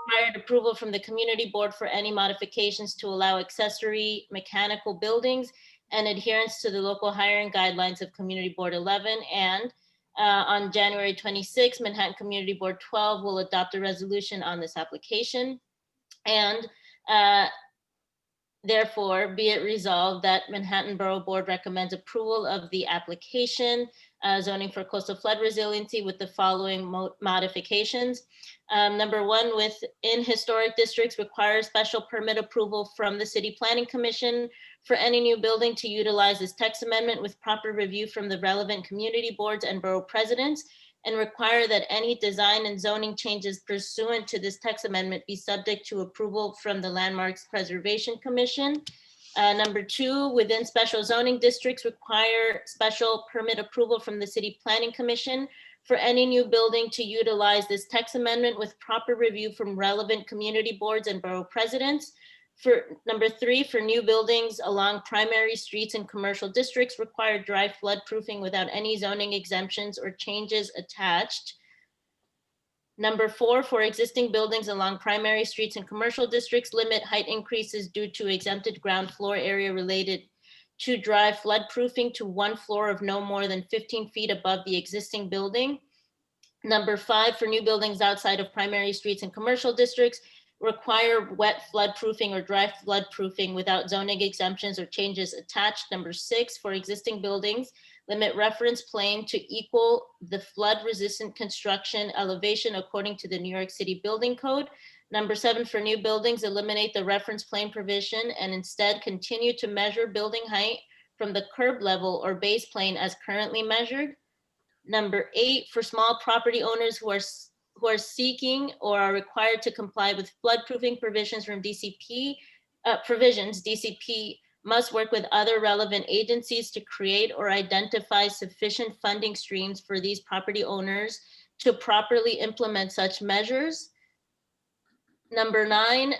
required approval from the Community Board for any modifications to allow accessory mechanical buildings, and adherence to the local hiring guidelines of Community Board 11. And on January 26, Manhattan Community Board 12 will adopt a resolution on this application. And therefore, be it resolved that Manhattan Borough Board recommends approval of the application, zoning for coastal flood resiliency, with the following modifications. Number one, within historic districts, requires special permit approval from the City Planning Commission for any new building to utilize this text amendment with proper review from the relevant community boards and borough presidents, and require that any design and zoning changes pursuant to this text amendment be subject to approval from the Landmarks Preservation Commission. Number two, within special zoning districts, require special permit approval from the City Planning Commission for any new building to utilize this text amendment with proper review from relevant community boards and borough presidents. For number three, for new buildings along primary streets and commercial districts, require dry flood proofing without any zoning exemptions or changes attached. Number four, for existing buildings along primary streets and commercial districts, limit height increases due to exempted ground floor area related to dry flood proofing to one floor of no more than 15 feet above the existing building. Number five, for new buildings outside of primary streets and commercial districts, require wet flood proofing or dry flood proofing without zoning exemptions or changes attached. Number six, for existing buildings, limit reference plane to equal the flood resistant construction elevation according to the New York City Building Code. Number seven, for new buildings, eliminate the reference plane provision and instead continue to measure building height from the curb level or base plane as currently measured. Number eight, for small property owners who are seeking or are required to comply with floodproofing provisions from DCP, DCP must work with other relevant agencies to create or identify sufficient funding streams for these property owners to properly implement such measures. Number nine,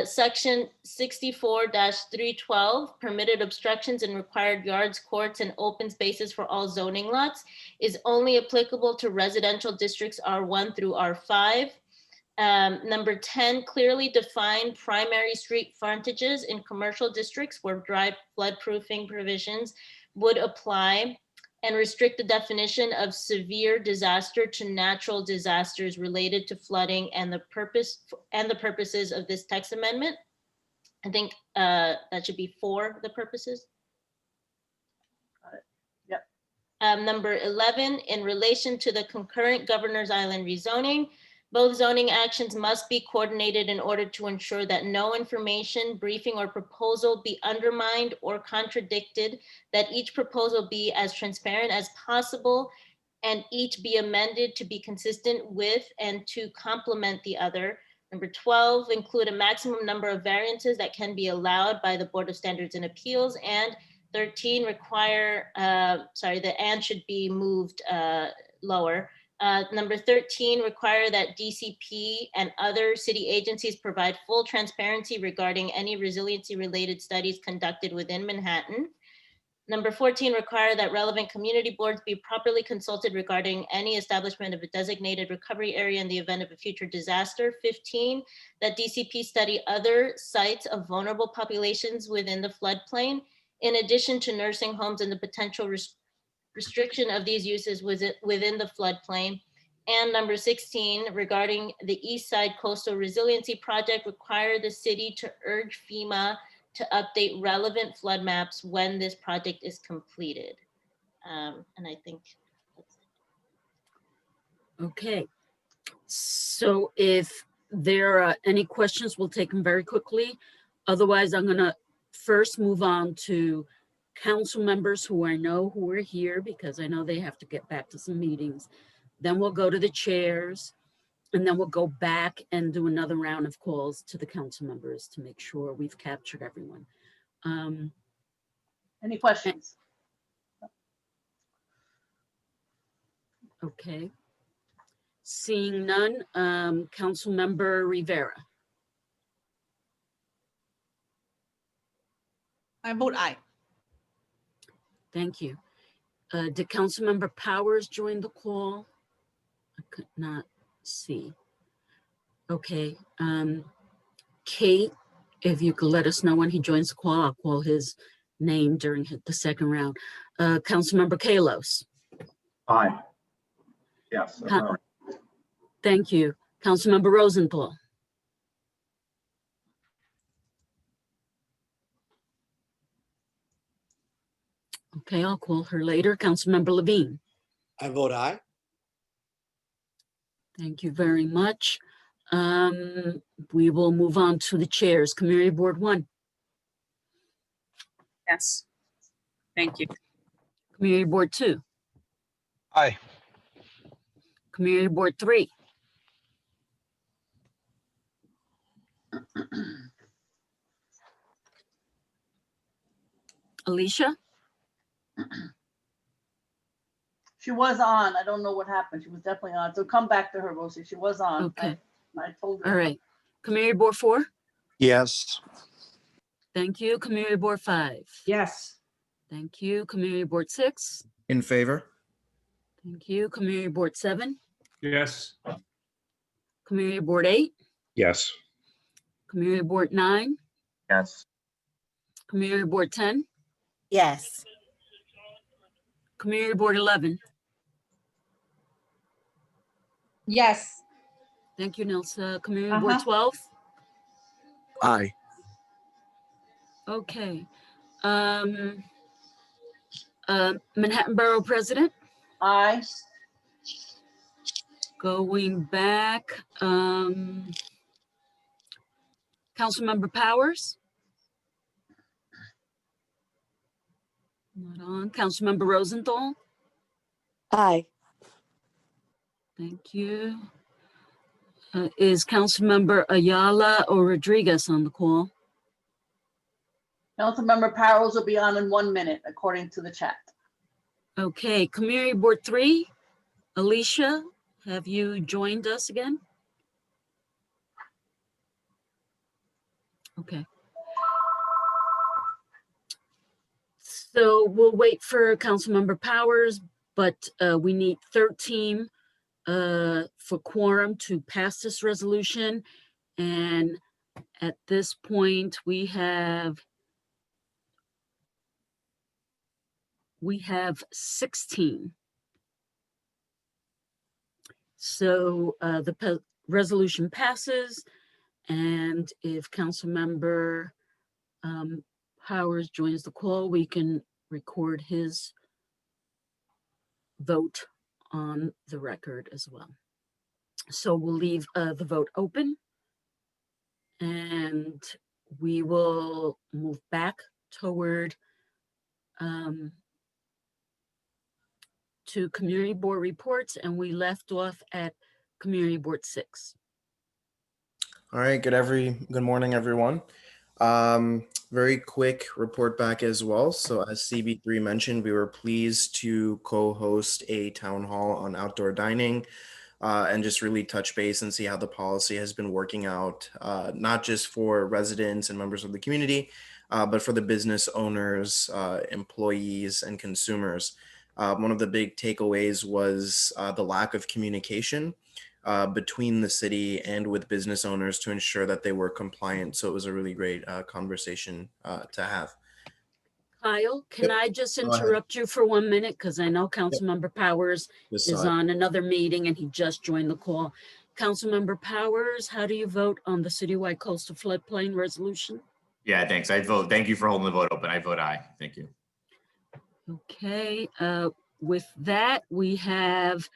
section 64-312, permitted obstructions in required yards, courts, and open spaces for all zoning lots is only applicable to residential districts R1 through R5. Number 10, clearly define primary street frontages in commercial districts where dry floodproofing provisions would apply, and restrict the definition of severe disaster to natural disasters related to flooding and the purposes of this text amendment. I think that should be for the purposes. Yep. Number 11, in relation to the concurrent Governor's Island rezoning, both zoning actions must be coordinated in order to ensure that no information, briefing, or proposal be undermined or contradicted, that each proposal be as transparent as possible, and each be amended to be consistent with and to complement the other. Number 12, include a maximum number of variances that can be allowed by the Board of Standards and Appeals. And 13, require, the and should be moved lower. Number 13, require that DCP and other city agencies provide full transparency regarding any resiliency related studies conducted within Manhattan. Number 14, require that relevant community boards be properly consulted regarding any establishment of a designated recovery area in the event of a future disaster. 15, that DCP study other sites of vulnerable populations within the floodplain, in addition to nursing homes and the potential restriction of these uses within the floodplain. And number 16, regarding the East Side Coastal Resiliency Project, require the city to urge FEMA to update relevant flood maps when this project is completed. And I think that's it. Okay. So if there are any questions, we'll take them very quickly. Otherwise, I'm gonna first move on to council members who I know who are here because I know they have to get back to some meetings. Then we'll go to the chairs, and then we'll go back and do another round of calls to the council members to make sure we've captured everyone. Any questions? Okay. Seeing none, Councilmember Rivera. I vote aye. Thank you. Did Councilmember Powers join the call? I could not see. Okay. Kate, if you could let us know when he joins the call, I'll call his name during the second round. Councilmember Kalos. Aye. Yes. Thank you. Councilmember Rosenthal. Okay, I'll call her later. Councilmember Levine. I vote aye. Thank you very much. We will move on to the chairs. Community Board 1. Yes. Thank you. Community Board 2. Aye. Community Board 3. Alicia? She was on. I don't know what happened. She was definitely on. So come back to her, Rosie. She was on. Okay. I told her. All right. Community Board 4. Yes. Thank you. Community Board 5. Yes. Thank you. Community Board 6. In favor? Thank you. Community Board 7. Yes. Community Board 8. Yes. Community Board 9. Yes. Community Board 10. Yes. Community Board 11. Yes. Thank you, Nilsa. Community Board 12. Aye. Okay. Manhattan Borough President. Aye. Going back, Councilmember Powers. Not on. Councilmember Rosenthal. Aye. Thank you. Is Councilmember Ayala or Rodriguez on the call? Councilmember Powers will be on in 1 minute, according to the chat. Okay, Community Board 3. Alicia, have you joined us again? Okay. So we'll wait for Councilmember Powers, but we need 13 for quorum to pass this resolution. And at this point, we have 16. So the resolution passes, and if Councilmember Powers joins the call, we can record his vote on the record as well. So we'll leave the vote open, and we will move back toward to community board reports, and we left off at community board 6. All right, good morning, everyone. Very quick report back as well. So as CB3 mentioned, we were pleased to co-host a town hall on outdoor dining and just really touch base and see how the policy has been working out, not just for residents and members of the community, but for the business owners, employees, and consumers. One of the big takeaways was the lack of communication between the city and with business owners to ensure that they were compliant. So it was a really great conversation to have. Kyle, can I just Go ahead. interrupt you for 1 minute? Because I know Councilmember Powers Just is saw it. on another meeting and he just joined the call. Councilmember Powers, how do you vote on the citywide coastal floodplain resolution? Yeah, thanks. I vote. Thank you for holding the vote open. I vote aye. Thank you. Okay, with that, we have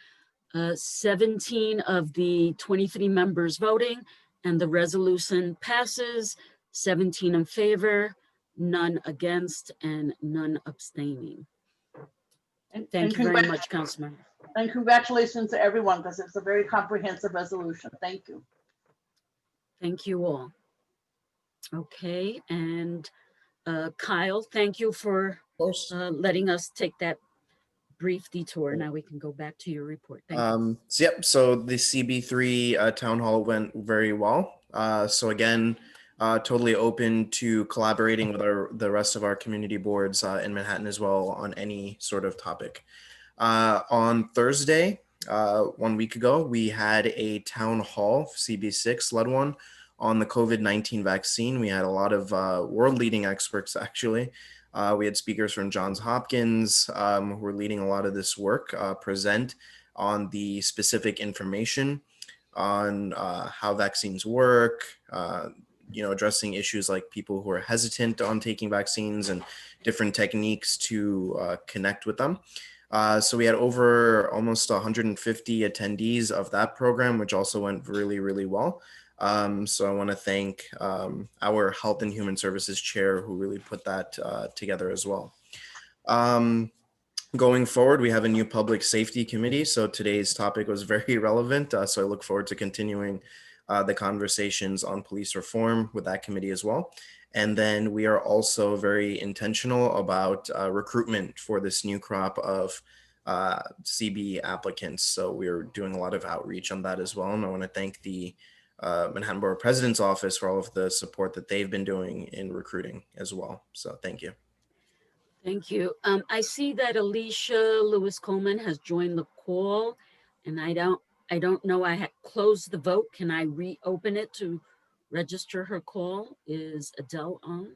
17 of the 23 members voting, and the resolution passes, 17 in favor, none against, and none abstaining. Thank you very much, Councilmember. And congratulations to everyone, because it's a very comprehensive resolution. Thank you. Thank you all. Okay, and Kyle, thank you for letting us take that brief detour. Now we can go back to your report. Thank you. So the CB3 town hall went very well. So again, totally open to collaborating with the rest of our community boards in Manhattan as well on any sort of topic. On Thursday, 1 week ago, we had a town hall, CB6 led one, on the COVID-19 vaccine. We had a lot of world-leading experts, actually. We had speakers from Johns Hopkins who were leading a lot of this work, present on the specific information on how vaccines work, addressing issues like people who are hesitant on taking vaccines and different techniques to connect with them. So we had over almost 150 attendees of that program, which also went really, really well. So I want to thank our Health and Human Services Chair who really put that together as well. Going forward, we have a new Public Safety Committee. So today's topic was very relevant. So I look forward to continuing the conversations on police reform with that committee as well. And then we are also very intentional about recruitment for this new crop of CB applicants. So we're doing a lot of outreach on that as well. And I want to thank the Manhattan Borough President's Office for all of the support that they've been doing in recruiting as well. So thank you. Thank you. I see that Alicia Lewis Coleman has joined the call, and I don't know, I had closed the vote. Can I reopen it to register her call? Is Adele on?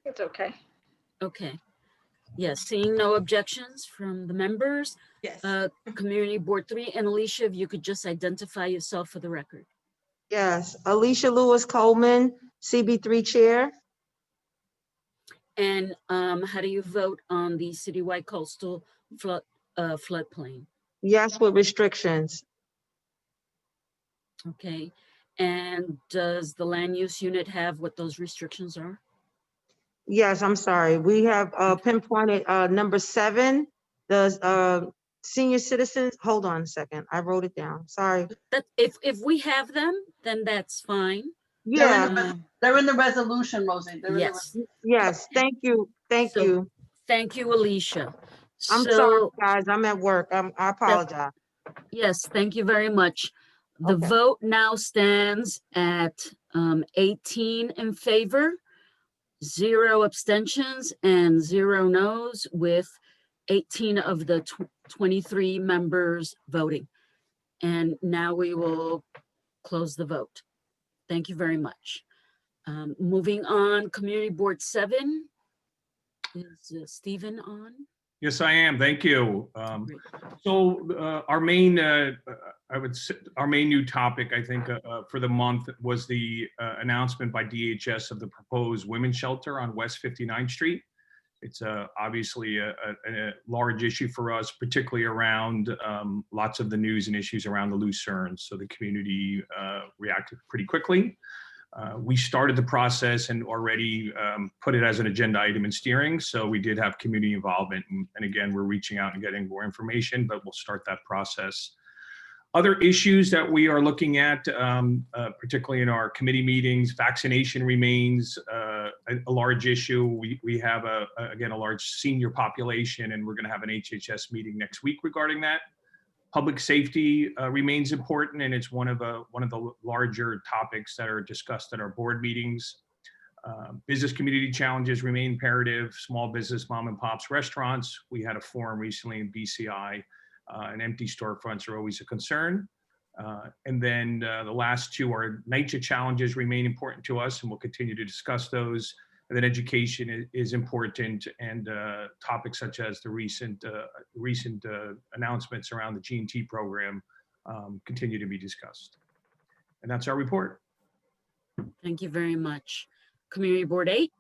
It's okay. Okay. Yes, seeing no objections from the members. Yes. Community Board 3, and Alicia, if you could just identify yourself for the record. Yes, Alicia Lewis Coleman, CB3 Chair. And how do you vote on the citywide coastal floodplain? Yes, with restrictions. Okay. And does the land use unit have what those restrictions are? Yes, I'm sorry. We have pinpointed number 7, the senior citizens. Hold on a second. I wrote it down. Sorry. That if we have them, then that's fine. Yeah. They're in the resolution, Rosie. They're Yes. Yes. Thank you. Thank you. Thank you, Alicia. I'm sorry, guys. I'm at work. I apologize. Yes, thank you very much. The vote now stands at 18 in favor, 0 abstentions, and 0 no's, with 18 of the 23 members voting. And now we will close the vote. Thank you very much. Moving on, Community Board 7. Is Stephen on? Yes, I am. Thank you. So our main, our main new topic, I think, for the month was the announcement by DHS of the proposed women's shelter on West 59th Street. It's obviously a large issue for us, particularly around lots of the news and issues around the Lucernes. So the community reacted pretty quickly. We started the process and already put it as an agenda item in steering. So we did have community involvement. And again, we're reaching out and getting more information, but we'll start that process. Other issues that we are looking at, particularly in our committee meetings, vaccination remains a large issue. We have, again, a large senior population, and we're going to have an HHS meeting next week regarding that. Public safety remains important, and it's one of the larger topics that are discussed at our board meetings. Business community challenges remain imperative. Small business, mom and pops, restaurants. We had a forum recently in BCI, and empty storefronts are always a concern. And then the last two are NYCHA challenges remain important to us, and we'll continue to discuss those. And then education is important, and topics such as the recent announcements around the G&T program continue to be discussed. And that's our report. Thank you very much. Community Board 8.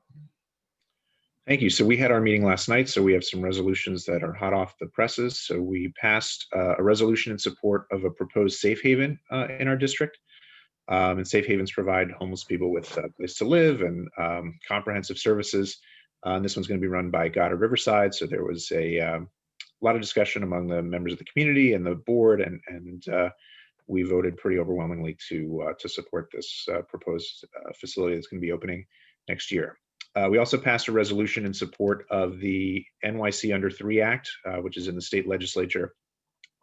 Thank you. So we had our meeting last night, so we have some resolutions that are hot off the presses. So we passed a resolution in support of a proposed safe haven in our district. And safe havens provide homeless people with a place to live and comprehensive services. And this one's going to be run by Goddard Riverside. So there was a lot of discussion among the members of the community and the board, and we voted pretty overwhelmingly to support this proposed facility that's going to be opening next year. We also passed a resolution in support of the NYC Under 3 Act, which is in the state legislature.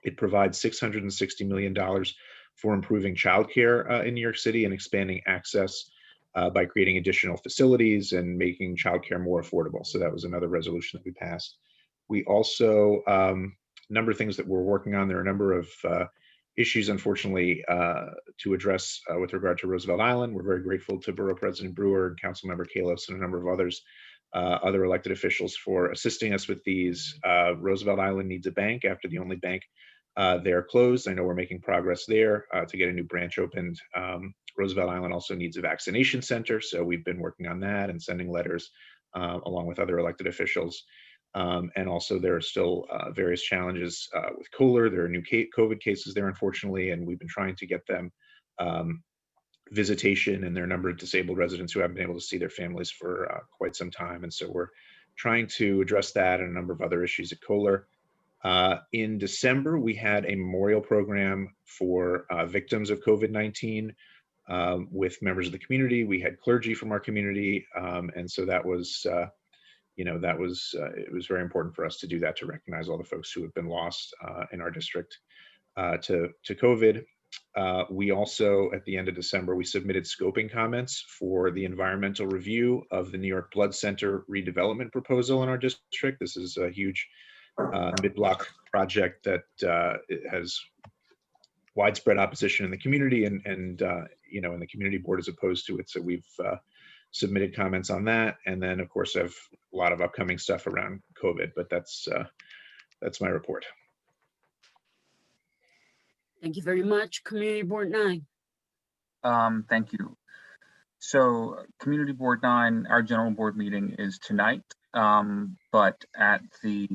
It provides $660 million for improving childcare in New York City and expanding access by creating additional facilities and making childcare more affordable. So that was another resolution that we passed. We also, a number of things that we're working on. There are a number of issues, unfortunately, to address with regard to Roosevelt Island. We're very grateful to Borough President Brewer and Councilmember Kalos and a number of others, other elected officials, for assisting us with these. Roosevelt Island needs a bank after the only bank there closed. I know we're making progress there to get a new branch opened. Roosevelt Island also needs a vaccination center, so we've been working on that and sending letters along with other elected officials. And also there are still various challenges with Kohler. There are new COVID cases there, unfortunately, and we've been trying to get them visitation, and there are a number of disabled residents who haven't been able to see their families for quite some time. And so we're trying to address that and a number of other issues at Kohler. In December, we had a memorial program for victims of COVID-19 with members of the community. We had clergy from our community, and so that was it was very important for us to do that, to recognize all the folks who have been lost in our district to COVID. We also, at the end of December, we submitted scoping comments for the environmental review of the New York Blood Center redevelopment proposal in our district. This is a huge mid-block project that has widespread opposition in the community, and the community board is opposed to it. So we've submitted comments on that, and then of course I have a lot of upcoming stuff around COVID, but that's my report. Thank you very much. Community Board 9. Thank you. So Community Board 9, our general board meeting is tonight, but at the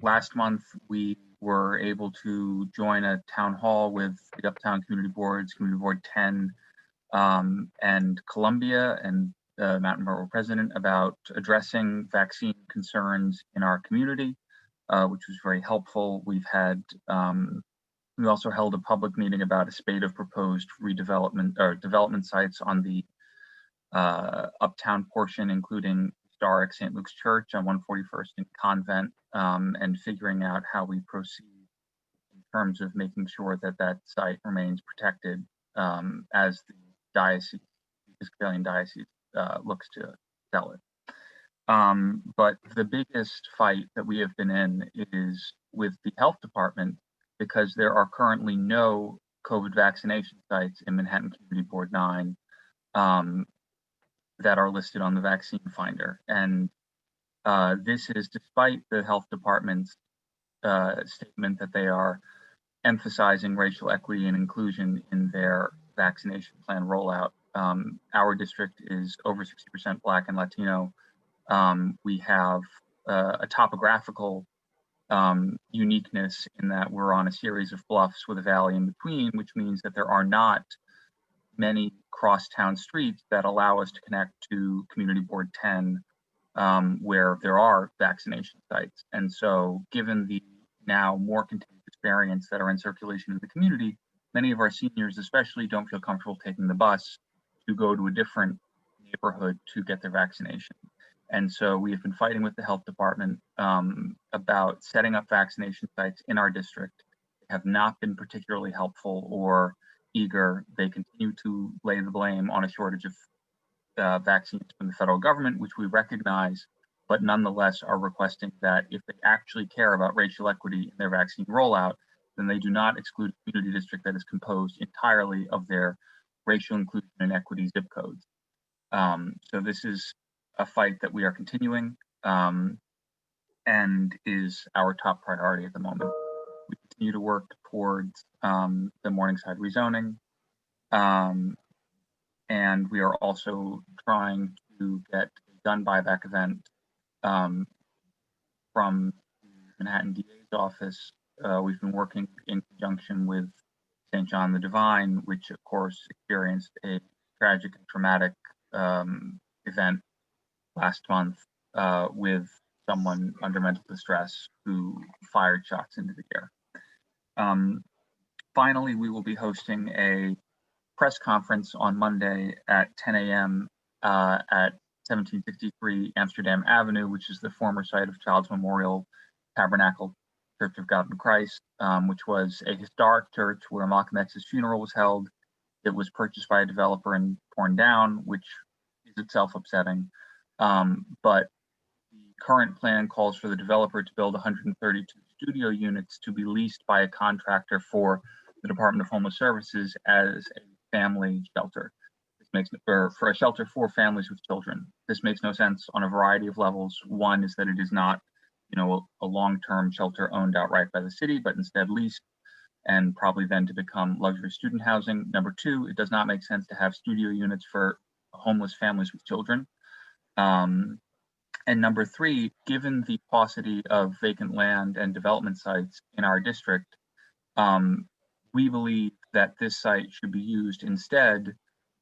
last month we were able to join a town hall with the Uptown Community Boards, Community Board 10, and Columbia and Mountain Borough President about addressing vaccine concerns in our community, which was very helpful. We also held a public meeting about a spate of proposed redevelopment or development sites on the uptown portion, including historic St. Luke's Church on 141st and Convent, and figuring out how we proceed in terms of making sure that that site remains protected as the diocese, Episcopalian diocese, looks to sell it. But the biggest fight that we have been in is with the health department, because there are currently no COVID vaccination sites in Manhattan Community Board 9 that are listed on the vaccine finder. And this is despite the health department's statement that they are emphasizing racial equity and inclusion in their vaccination plan rollout. Our district is over 60% Black and Latino. We have a topographical uniqueness in that we're on a series of bluffs with a valley in between, which means that there are not many crosstown streets that allow us to connect to Community Board 10, where there are vaccination sites. And so given the now more contagious variants that are in circulation in the community, many of our seniors especially don't feel comfortable taking the bus to go to a different neighborhood to get their vaccination. And so we have been fighting with the health department about setting up vaccination sites in our district. They have not been particularly helpful or eager. They continue to lay the blame on a shortage of vaccines from the federal government, which we recognize, but nonetheless are requesting that if they actually care about racial equity in their vaccine rollout, then they do not exclude a community district that is composed entirely of their racial inclusion and equity zip codes. So this is a fight that we are continuing and is our top priority at the moment. We continue to work towards the Morningside rezoning. And we are also trying to get a gun buyback event from the Manhattan DA's office. We've been working in conjunction with St. John the Divine, which of course experienced a tragic and traumatic event last month with someone under mental distress who fired shots into the air. Finally, we will be hosting a press conference on Monday at 10 a.m. At 1763 Amsterdam Avenue, which is the former site of Child's Memorial Tabernacle Church of God in Christ, which was a historic church where Malcolm X's funeral was held. It was purchased by a developer and torn down, which is itself upsetting. But the current plan calls for the developer to build 132 studio units to be leased by a contractor for the Department of Homeless Services as a family shelter. This makes for a shelter for families with children. This makes no sense on a variety of levels. One is that it is not, a long-term shelter owned outright by the city, but instead leased, and probably then to become luxury student housing. Number two, it does not make sense to have studio units for homeless families with children. And number three, given the paucity of vacant land and development sites in our district, we believe that this site should be used instead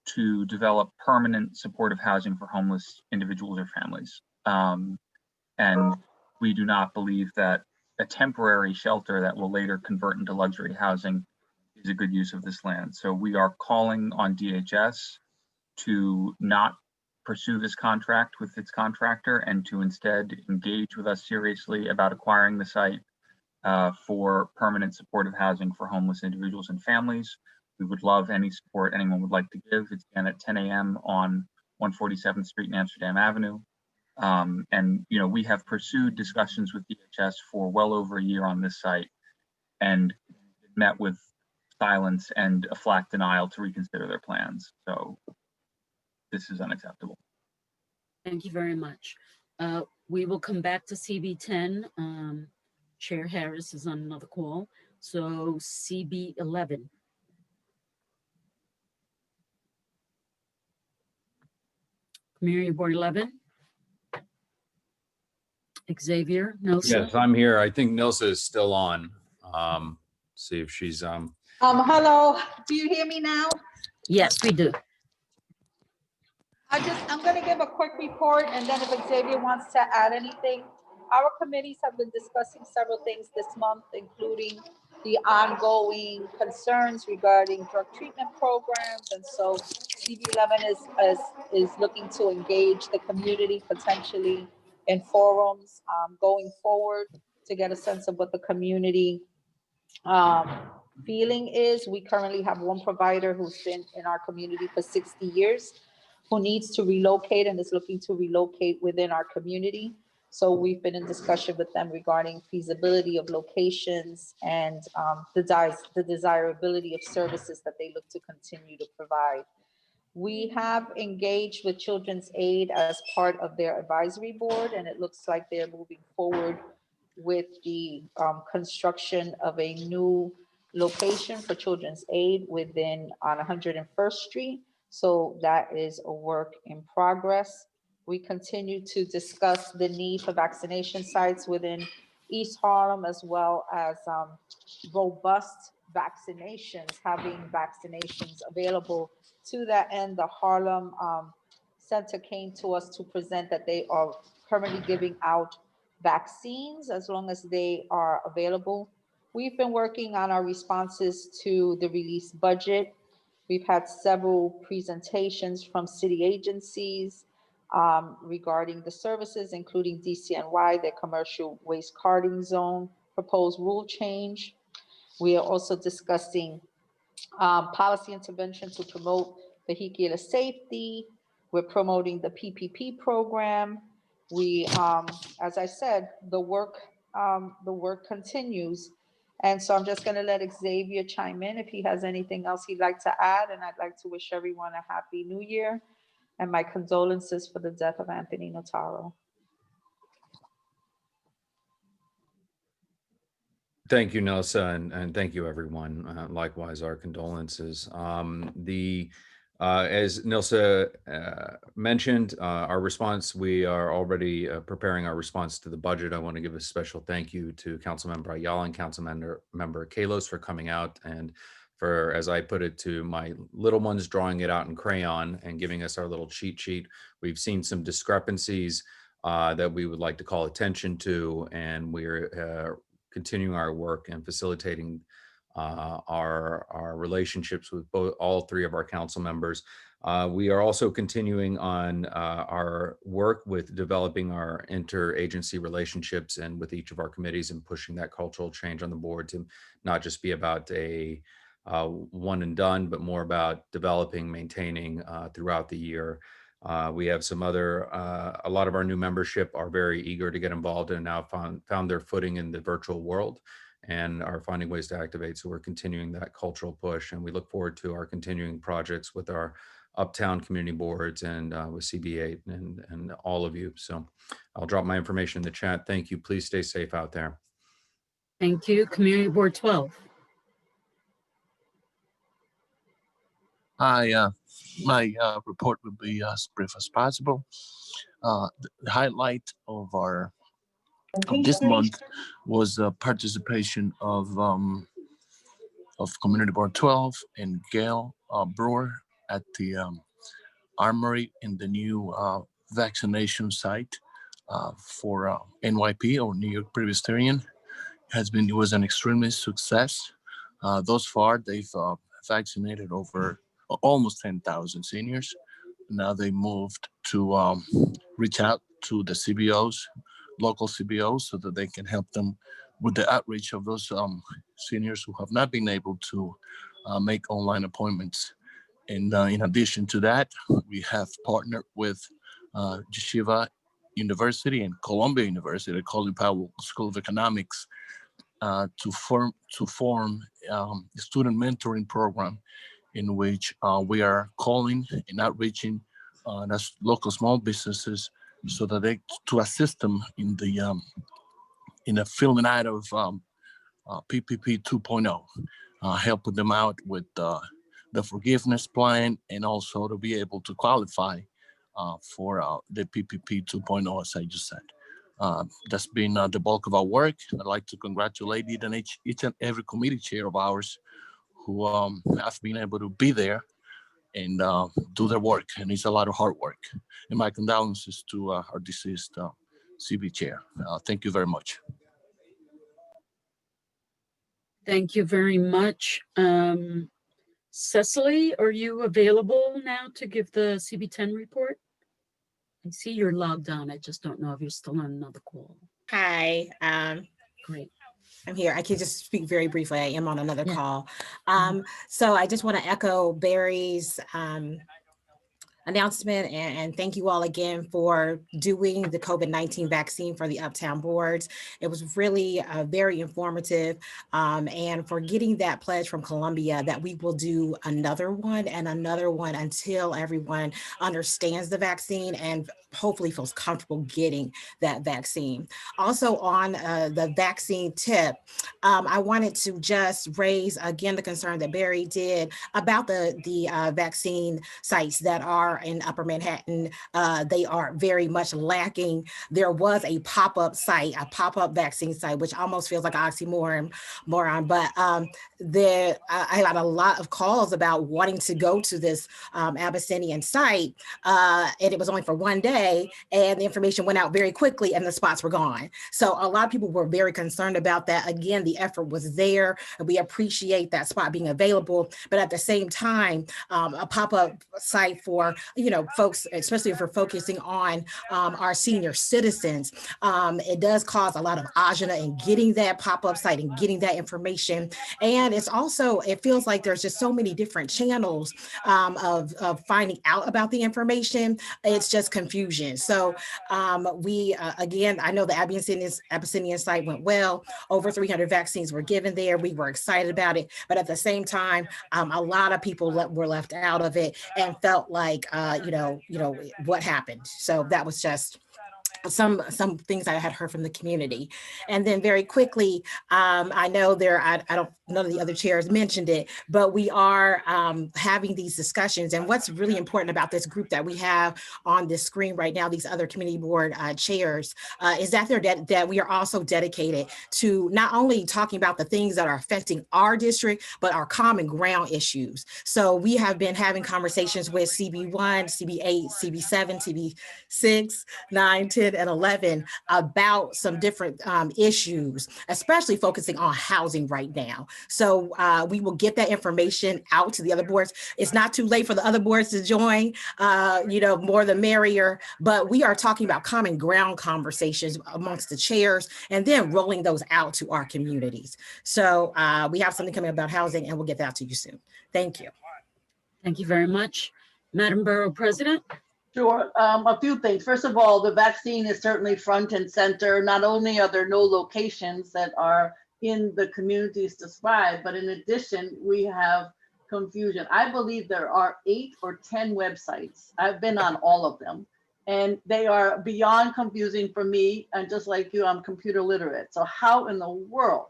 to develop permanent supportive housing for homeless individuals or families. And we do not believe that a temporary shelter that will later convert into luxury housing is a good use of this land. So we are calling on DHS to not pursue this contract with its contractor and to instead engage with us seriously about acquiring the site for permanent supportive housing for homeless individuals and families. We would love any support anyone would like to give. It's again at 10 a.m. on 147th Street and Amsterdam Avenue. And we have pursued discussions with DHS for well over a year on this site and met with silence and a flat denial to reconsider their plans. So this is unacceptable. Thank you very much. We will come back to CB10. Chair Harris is on another call. So CB11. Community Board 11. Xavier Nilsa. Yes, I'm here. I think Nilsa is still on. See if she's Hello, do you hear me now? Yes, we do. I'm going to give a quick report, and then if Xavier wants to add anything. Our committees have been discussing several things this month, including the ongoing concerns regarding drug treatment programs. And so CB11 is looking to engage the community potentially in forums going forward to get a sense of what the community feeling is. We currently have one provider who's been in our community for 60 years who needs to relocate and is looking to relocate within our community. So we've been in discussion with them regarding feasibility of locations and the desirability of services that they look to continue to provide. We have engaged with Children's Aid as part of their advisory board, and it looks like they're moving forward with the construction of a new location for Children's Aid on 101st Street. So that is a work in progress. We continue to discuss the need for vaccination sites within East Harlem, as well as robust vaccinations, having vaccinations available. To that end, the Harlem Center came to us to present that they are currently giving out vaccines as long as they are available. We've been working on our responses to the released budget. We've had several presentations from city agencies regarding the services, including DCNY, their commercial waste carting zone proposed rule change. We are also discussing policy intervention to promote vehicular safety. We're promoting the PPP program. We, as I said, the work continues. And so I'm just going to let Xavier chime in if he has anything else he'd like to add. And I'd like to wish everyone a happy new year and my condolences for the death of Anthony Notaro. Thank you, Nelsa, and thank you, everyone. Likewise, our condolences. As Nelsa mentioned, our response, we are already preparing our response to the budget. I want to give a special thank you to Councilmember Ayala and Councilmember Kalos for coming out and for, as I put it, to my little ones, drawing it out in crayon and giving us our little cheat sheet. We've seen some discrepancies that we would like to call attention to, and we're continuing our work and facilitating our relationships with all three of our council members. We are also continuing on our work with developing our interagency relationships and with each of our committees and pushing that cultural change on the board to not just be about a one and done, but more about developing, maintaining throughout the year. We have some other, a lot of our new membership are very eager to get involved and now found their footing in the virtual world and are finding ways to activate. So we're continuing that cultural push, and we look forward to our continuing projects with our Uptown community boards and with CB8 and all of you. So I'll drop my information in the chat. Thank you. Please stay safe out there. Thank you. Community Board 12. Hi, my report will be as brief as possible. The highlight of this month was the participation of Community Board 12 and Gail Brewer at the Armory in the new vaccination site for NYP, or New York Presbyterian. It was an extremely success. Thus far, they've vaccinated over almost 10,000 seniors. Now they moved to reach out to the CBOs, local CBOs, so that they can help them with the outreach of those seniors who have not been able to make online appointments. And in addition to that, we have partnered with Yeshiva University and Columbia University, the Colin Powell School of Economics, to form a student mentoring program in which we are calling and outreaching local small businesses so that to assist them in the filling out of PPP 2.0, helping them out with the forgiveness plan, and also to be able to qualify for the PPP 2.0, as I just said. That's been the bulk of our work. I'd like to congratulate each and every committee chair of ours who have been able to be there and do their work. And it's a lot of hard work. And my condolences to our deceased CB chair. Thank you very much. Thank you very much. Cecily, are you available now to give the CB10 report? I see you're logged on. I just don't know if you're still on another call. Hi. Great. I'm here. I can just speak very briefly. I am on another call. So I just want to echo Barry's announcement and thank you all again for doing the COVID-19 vaccine for the Uptown boards. It was really very informative, and for getting that pledge from Columbia that we will do another one and another one until everyone understands the vaccine and hopefully feels comfortable getting that vaccine. Also on the vaccine tip, I wanted to just raise again the concern that Barry did about the vaccine sites that are are in Upper Manhattan, they are very much lacking. There was a pop-up site, a pop-up vaccine site, which almost feels like an oxymoron, but I got a lot of calls about wanting to go to this Abyssinian site, and it was only for one day, and the information went out very quickly and the spots were gone. So a lot of people were very concerned about that. Again, the effort was there, and we appreciate that spot being available, but at the same time, a pop-up site for, folks, especially if we're focusing on our senior citizens, it does cause a lot of agita in getting that pop-up site and getting that information. And it's also, it feels like there's just so many different channels of finding out about the information. It's just confusion. So again, I know the Abyssinian site went well. Over 300 vaccines were given there. We were excited about it. But at the same time, a lot of people were left out of it and felt like, what happened. So that was just some things I had heard from the community. And then very quickly, I know none of the other chairs mentioned it, but we are having these discussions. And what's really important about this group that we have on this screen right now, these other community board chairs, is that that we are also dedicated to not only talking about the things that are affecting our district, but our common ground issues. So we have been having conversations with CB1, CB8, CB7, CB6, 9, 10, and 11 about some different issues, especially focusing on housing right now. So we will get that information out to the other boards. It's not too late for the other boards to join, more the merrier, but we are talking about common ground conversations amongst the chairs and then rolling those out to our communities. So we have something coming about housing and we'll get that out to you soon. Thank you. Thank you very much. Madam Borough President. Sure. A few things. First of all, the vaccine is certainly front and center. Not only are there no locations that are in the communities described, but in addition, we have confusion. I believe there are 8 or 10 websites. I've been on all of them, and they are beyond confusing for me. And just like you, I'm computer literate. So how in the world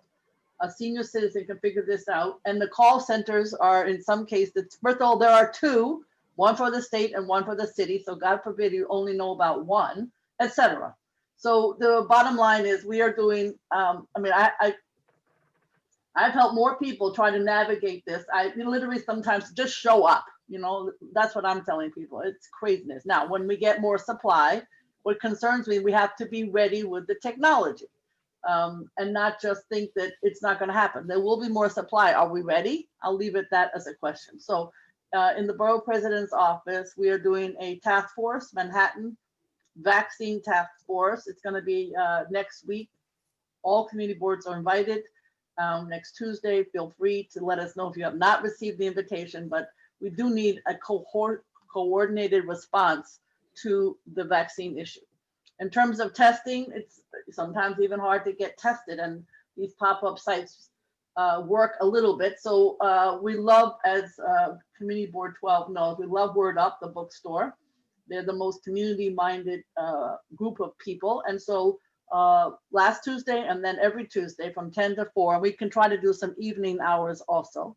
a senior citizen can figure this out? And the call centers are, in some cases, first of all, there are 2. One for the state and one for the city. So God forbid you only know about one, etc. So the bottom line is we are doing, I've helped more people try to navigate this. I literally sometimes just show up, that's what I'm telling people. It's craziness. Now, when we get more supply, what concerns me, we have to be ready with the technology and not just think that it's not going to happen. There will be more supply. Are we ready? I'll leave it that as a question. So in the Borough President's office, we are doing a task force, Manhattan Vaccine Task Force. It's going to be next week. All community boards are invited. Next Tuesday, feel free to let us know if you have not received the invitation, but we do need a coordinated response to the vaccine issue. In terms of testing, it's sometimes even hard to get tested, and these pop-up sites work a little bit. So we love, as Community Board 12 knows, we love Word Up, the bookstore. They're the most community-minded group of people. And so last Tuesday and then every Tuesday from 10 to 4, we can try to do some evening hours also.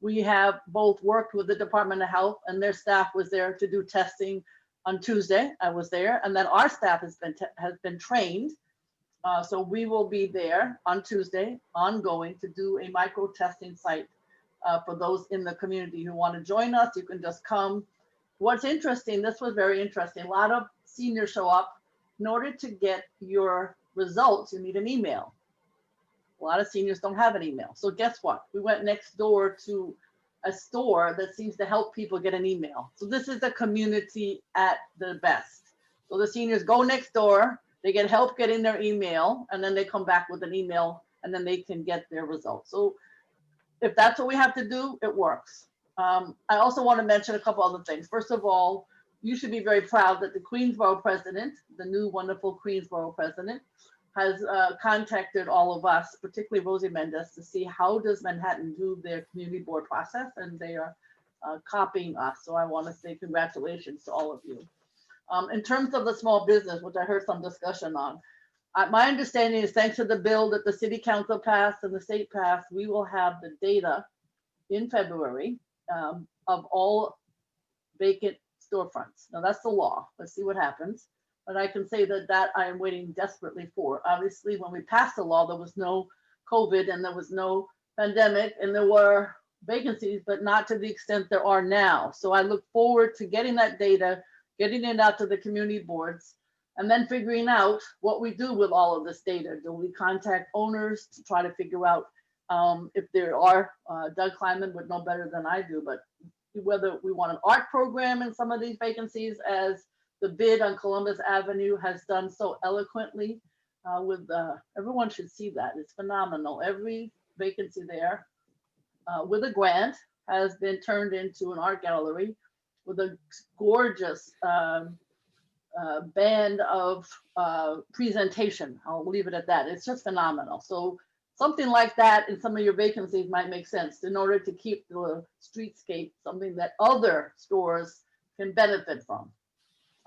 We have both worked with the Department of Health, and their staff was there to do testing on Tuesday. I was there, and then our staff has been trained. So we will be there on Tuesday, ongoing, to do a micro testing site for those in the community who want to join us. You can just come. What's interesting, this was very interesting. A lot of seniors show up. In order to get your results, you need an email. A lot of seniors don't have an email. So guess what? We went next door to a store that seems to help people get an email. So this is a community at the best. So the seniors go next door, they get help getting their email, and then they come back with an email, and then they can get their results. So if that's what we have to do, it works. I also want to mention a couple other things. First of all, you should be very proud that the Queensborough president, the new wonderful Queensborough president, has contacted all of us, particularly Rosie Mendez, to see how does Manhattan do their community board process, and they are copying us. So I want to say congratulations to all of you. In terms of the small business, which I heard some discussion on, my understanding is thanks to the bill that the city council passed and the state passed, we will have the data in February of all vacant storefronts. Now that's the law. Let's see what happens. But I can say that I am waiting desperately for. Obviously, when we passed the law, there was no COVID and there was no pandemic and there were vacancies, but not to the extent there are now. So I look forward to getting that data, getting it out to the community boards, and then figuring out what we do with all of this data. Do we contact owners to try to figure out if there are, Doug Kleiman would know better than I do, but whether we want an art program in some of these vacancies, as the bid on Columbus Avenue has done so eloquently everyone should see that. It's phenomenal. Every vacancy there with a grant has been turned into an art gallery with a gorgeous band of presentation. I'll leave it at that. It's just phenomenal. So something like that in some of your vacancies might make sense in order to keep the streetscape something that other stores can benefit from.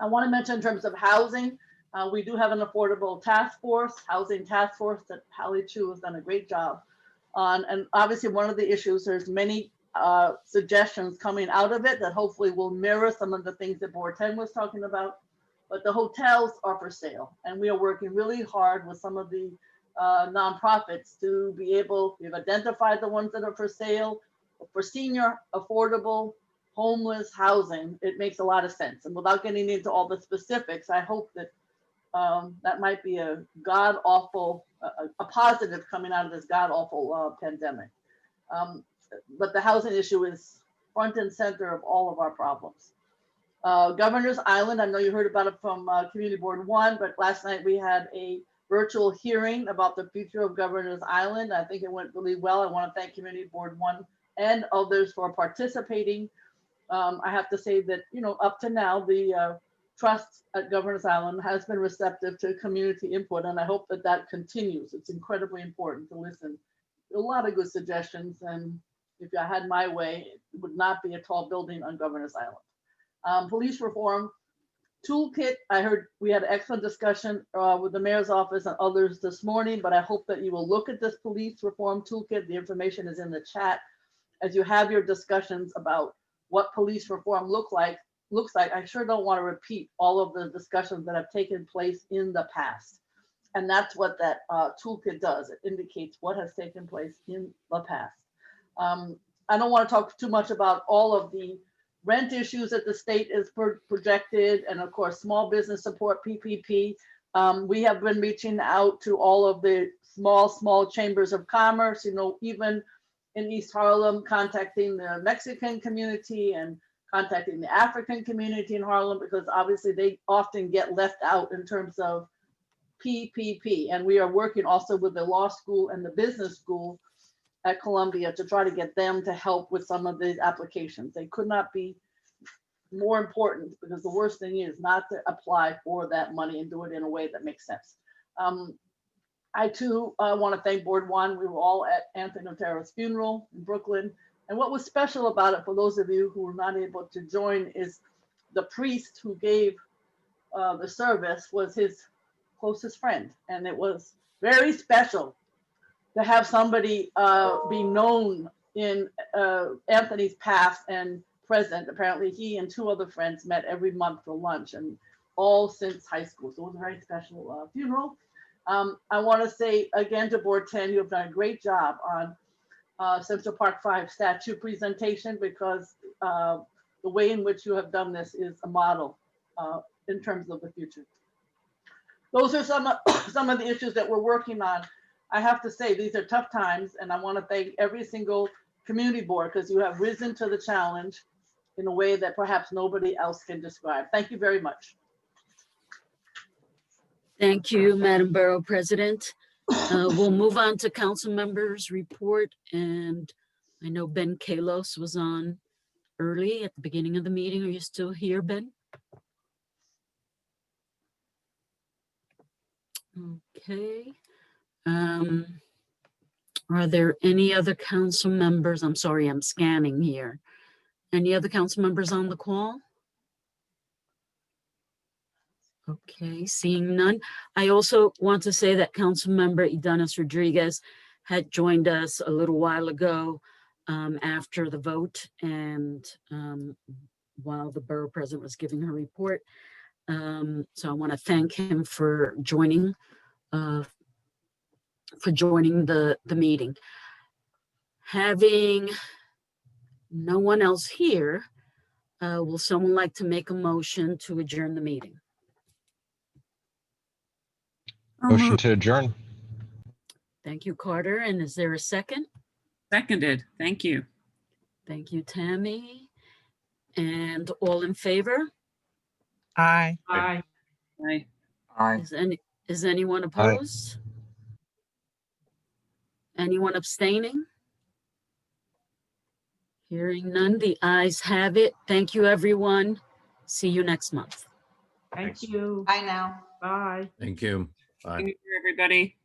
I want to mention in terms of housing, we do have an affordable task force, housing task force that Hallie Chu has done a great job on. And obviously one of the issues, there's many suggestions coming out of it that hopefully will mirror some of the things that Board 10 was talking about. But the hotels are for sale. And we are working really hard with some of the nonprofits to be able, we've identified the ones that are for sale, for senior, affordable, homeless housing. It makes a lot of sense. And without getting into all the specifics, I hope that that might be a god-awful, a positive coming out of this god-awful pandemic. But the housing issue is front and center of all of our problems. Governor's Island, I know you heard about it from Community Board 1, but last night we had a virtual hearing about the future of Governor's Island. I think it went really well. I want to thank Community Board 1 and others for participating. I have to say that, you know, up to now, the trust at Governor's Island has been receptive to community input, and I hope that that continues. It's incredibly important to listen. A lot of good suggestions, and if I had my way, it would not be a tall building on Governor's Island. Police reform toolkit. I heard we had an excellent discussion with the mayor's office and others this morning, but I hope that you will look at this police reform toolkit. The information is in the chat as you have your discussions about what police reform looks like. I sure don't want to repeat all of the discussions that have taken place in the past. And that's what that toolkit does. It indicates what has taken place in the past. I don't want to talk too much about all of the rent issues that the state is projected, and of course, small business support, PPP. We have been reaching out to all of the small chambers of commerce, you know, even in East Harlem, contacting the Mexican community and contacting the African community in Harlem, because obviously they often get left out in terms of PPP. And we are working also with the law school and the business school at Columbia to try to get them to help with some of these applications. They could not be more important, because the worst thing is not to apply for that money and do it in a way that makes sense. I too want to thank Board 1. We were all at Anthony Otero's funeral in Brooklyn. And what was special about it, for those of you who were not able to join, is the priest who gave the service was his closest friend. And it was very special to have somebody be known in Anthony's past and present. Apparently he and 2 other friends met every month for lunch, and all since high school. So it was a very special funeral. I want to say again to Board 10, you have done a great job on Central Park 5 statue presentation, because the way in which you have done this is a model in terms of the future. Those are some of the issues that we're working on. I have to say, these are tough times, and I want to thank every single community board, because you have risen to the challenge in a way that perhaps nobody else can describe. Thank you very much. Thank you, Madam Borough President. We'll move on to council members' report. And I know Ben Kalos was on early at the beginning of the meeting. Are you still here, Ben? Okay. Are there any other council members? I'm sorry, I'm scanning here. Any other council members on the call? Okay, seeing none. I also want to say that Councilmember Idanis Rodriguez had joined us a little while ago after the vote, and while the borough president was giving her report. So I want to thank him for joining the meeting. Having no one else here, will someone like to make a motion to adjourn the meeting? Motion to adjourn. Thank you, Carter. And is there a second? Seconded. Thank you. Thank you, Tammy. And all in favor? Aye. Aye. Aye. Aye. Is anyone opposed? Anyone abstaining? Hearing none, the ayes have it. Thank you, everyone. See you next month. Thank you. Bye now. Bye. Thank you. Bye. Thank you, everybody.